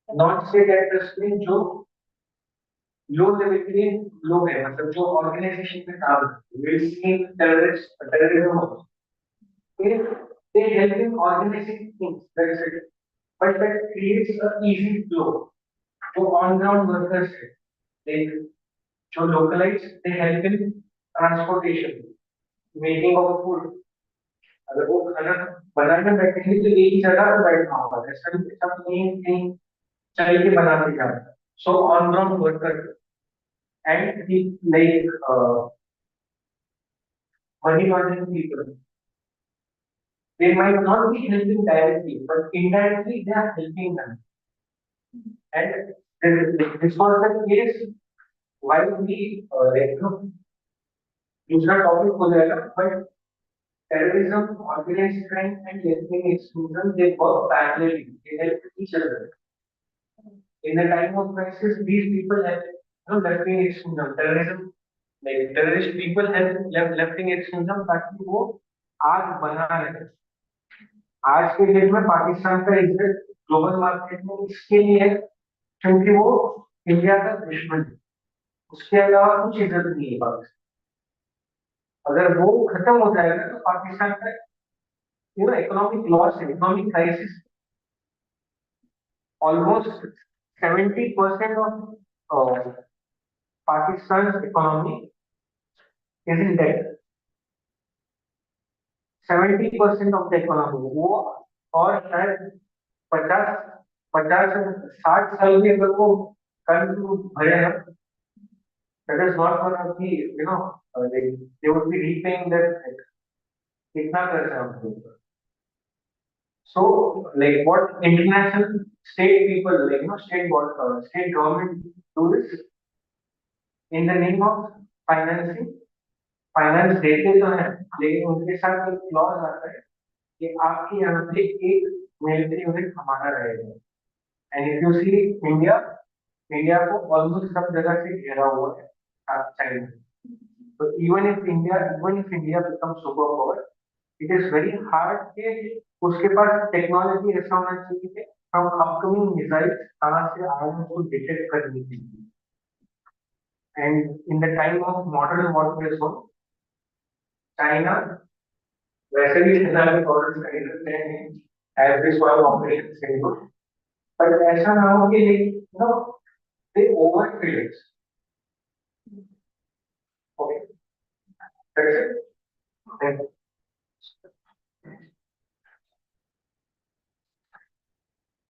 नॉन स्टेट एक्टर्स में जो लो लेवल के लोग हैं, मतलब जो ऑर्गेनाइजेशन में काम करते हैं, terrorism, they help in organizing things, that's it. But that creates a easy flow. जो on ground workers है, जो localize, they help in transportation, making of food. अगर वो खाना बनाने बैठेंगे तो एक ही जगह पर बैठना होगा, ऐसा नहीं सब कहीं चल के बनाते जाते। So on ground worker and the like money laundering people, they might not be helping directly, but indirectly they are helping them. And this was the case while we दूसरा टॉपिक हो जाएगा, but terrorism, organized crime and ethnic exclusion, they work parallelly, they help each other. In the time of crisis, these people have left-wing extremism, terrorism, like terrorist people have left-wing extremism ताकि वो आग बना रहे। आज के date में पाकिस्तान का इज्जत ग्लोबल मार्केट में इसके लिए है क्योंकि वो इंडिया का दुश्मन है, उसके अलावा कुछ इज्जत नहीं है पाकिस्तान। अगर वो खत्म हो जाएगा तो पाकिस्तान का इकोनॉमिक लॉस है, economic crisis. Almost 70% of Pakistan's economy is in debt. 70% of the economy वो, और शायद 50-60 साल में अगर वो कर्ज भरे ना, that is not one of the they would be repaying that debt. कितना कर्ज है उनके ऊपर? So like what international state people state government do this in the name of financing, finance देते तो है लेकिन उनके साथ एक क्लॉज आता है कि आपके यहाँ पे एक मिलिट्री यूनिट हमारा रहेगा। And if you see India, India को ऑलमोस्ट सब जगह से घेरा हुआ है चाइना। तो even if India become super power, it is very hard कि उसके पास टेक्नोलॉजी ऐसा होना चाहिए कि हम अपकमिंग मिसाइल्स कहाँ से आ रहे हैं उसको डिटेक्ट करने के लिए। And in the time of modern warfare zone, China वैसे भी सेना में ऑर्डर कर सकते हैं as this one operation single, पर ऐसा ना हो कि they overfill it. Okay, that's it, thank you.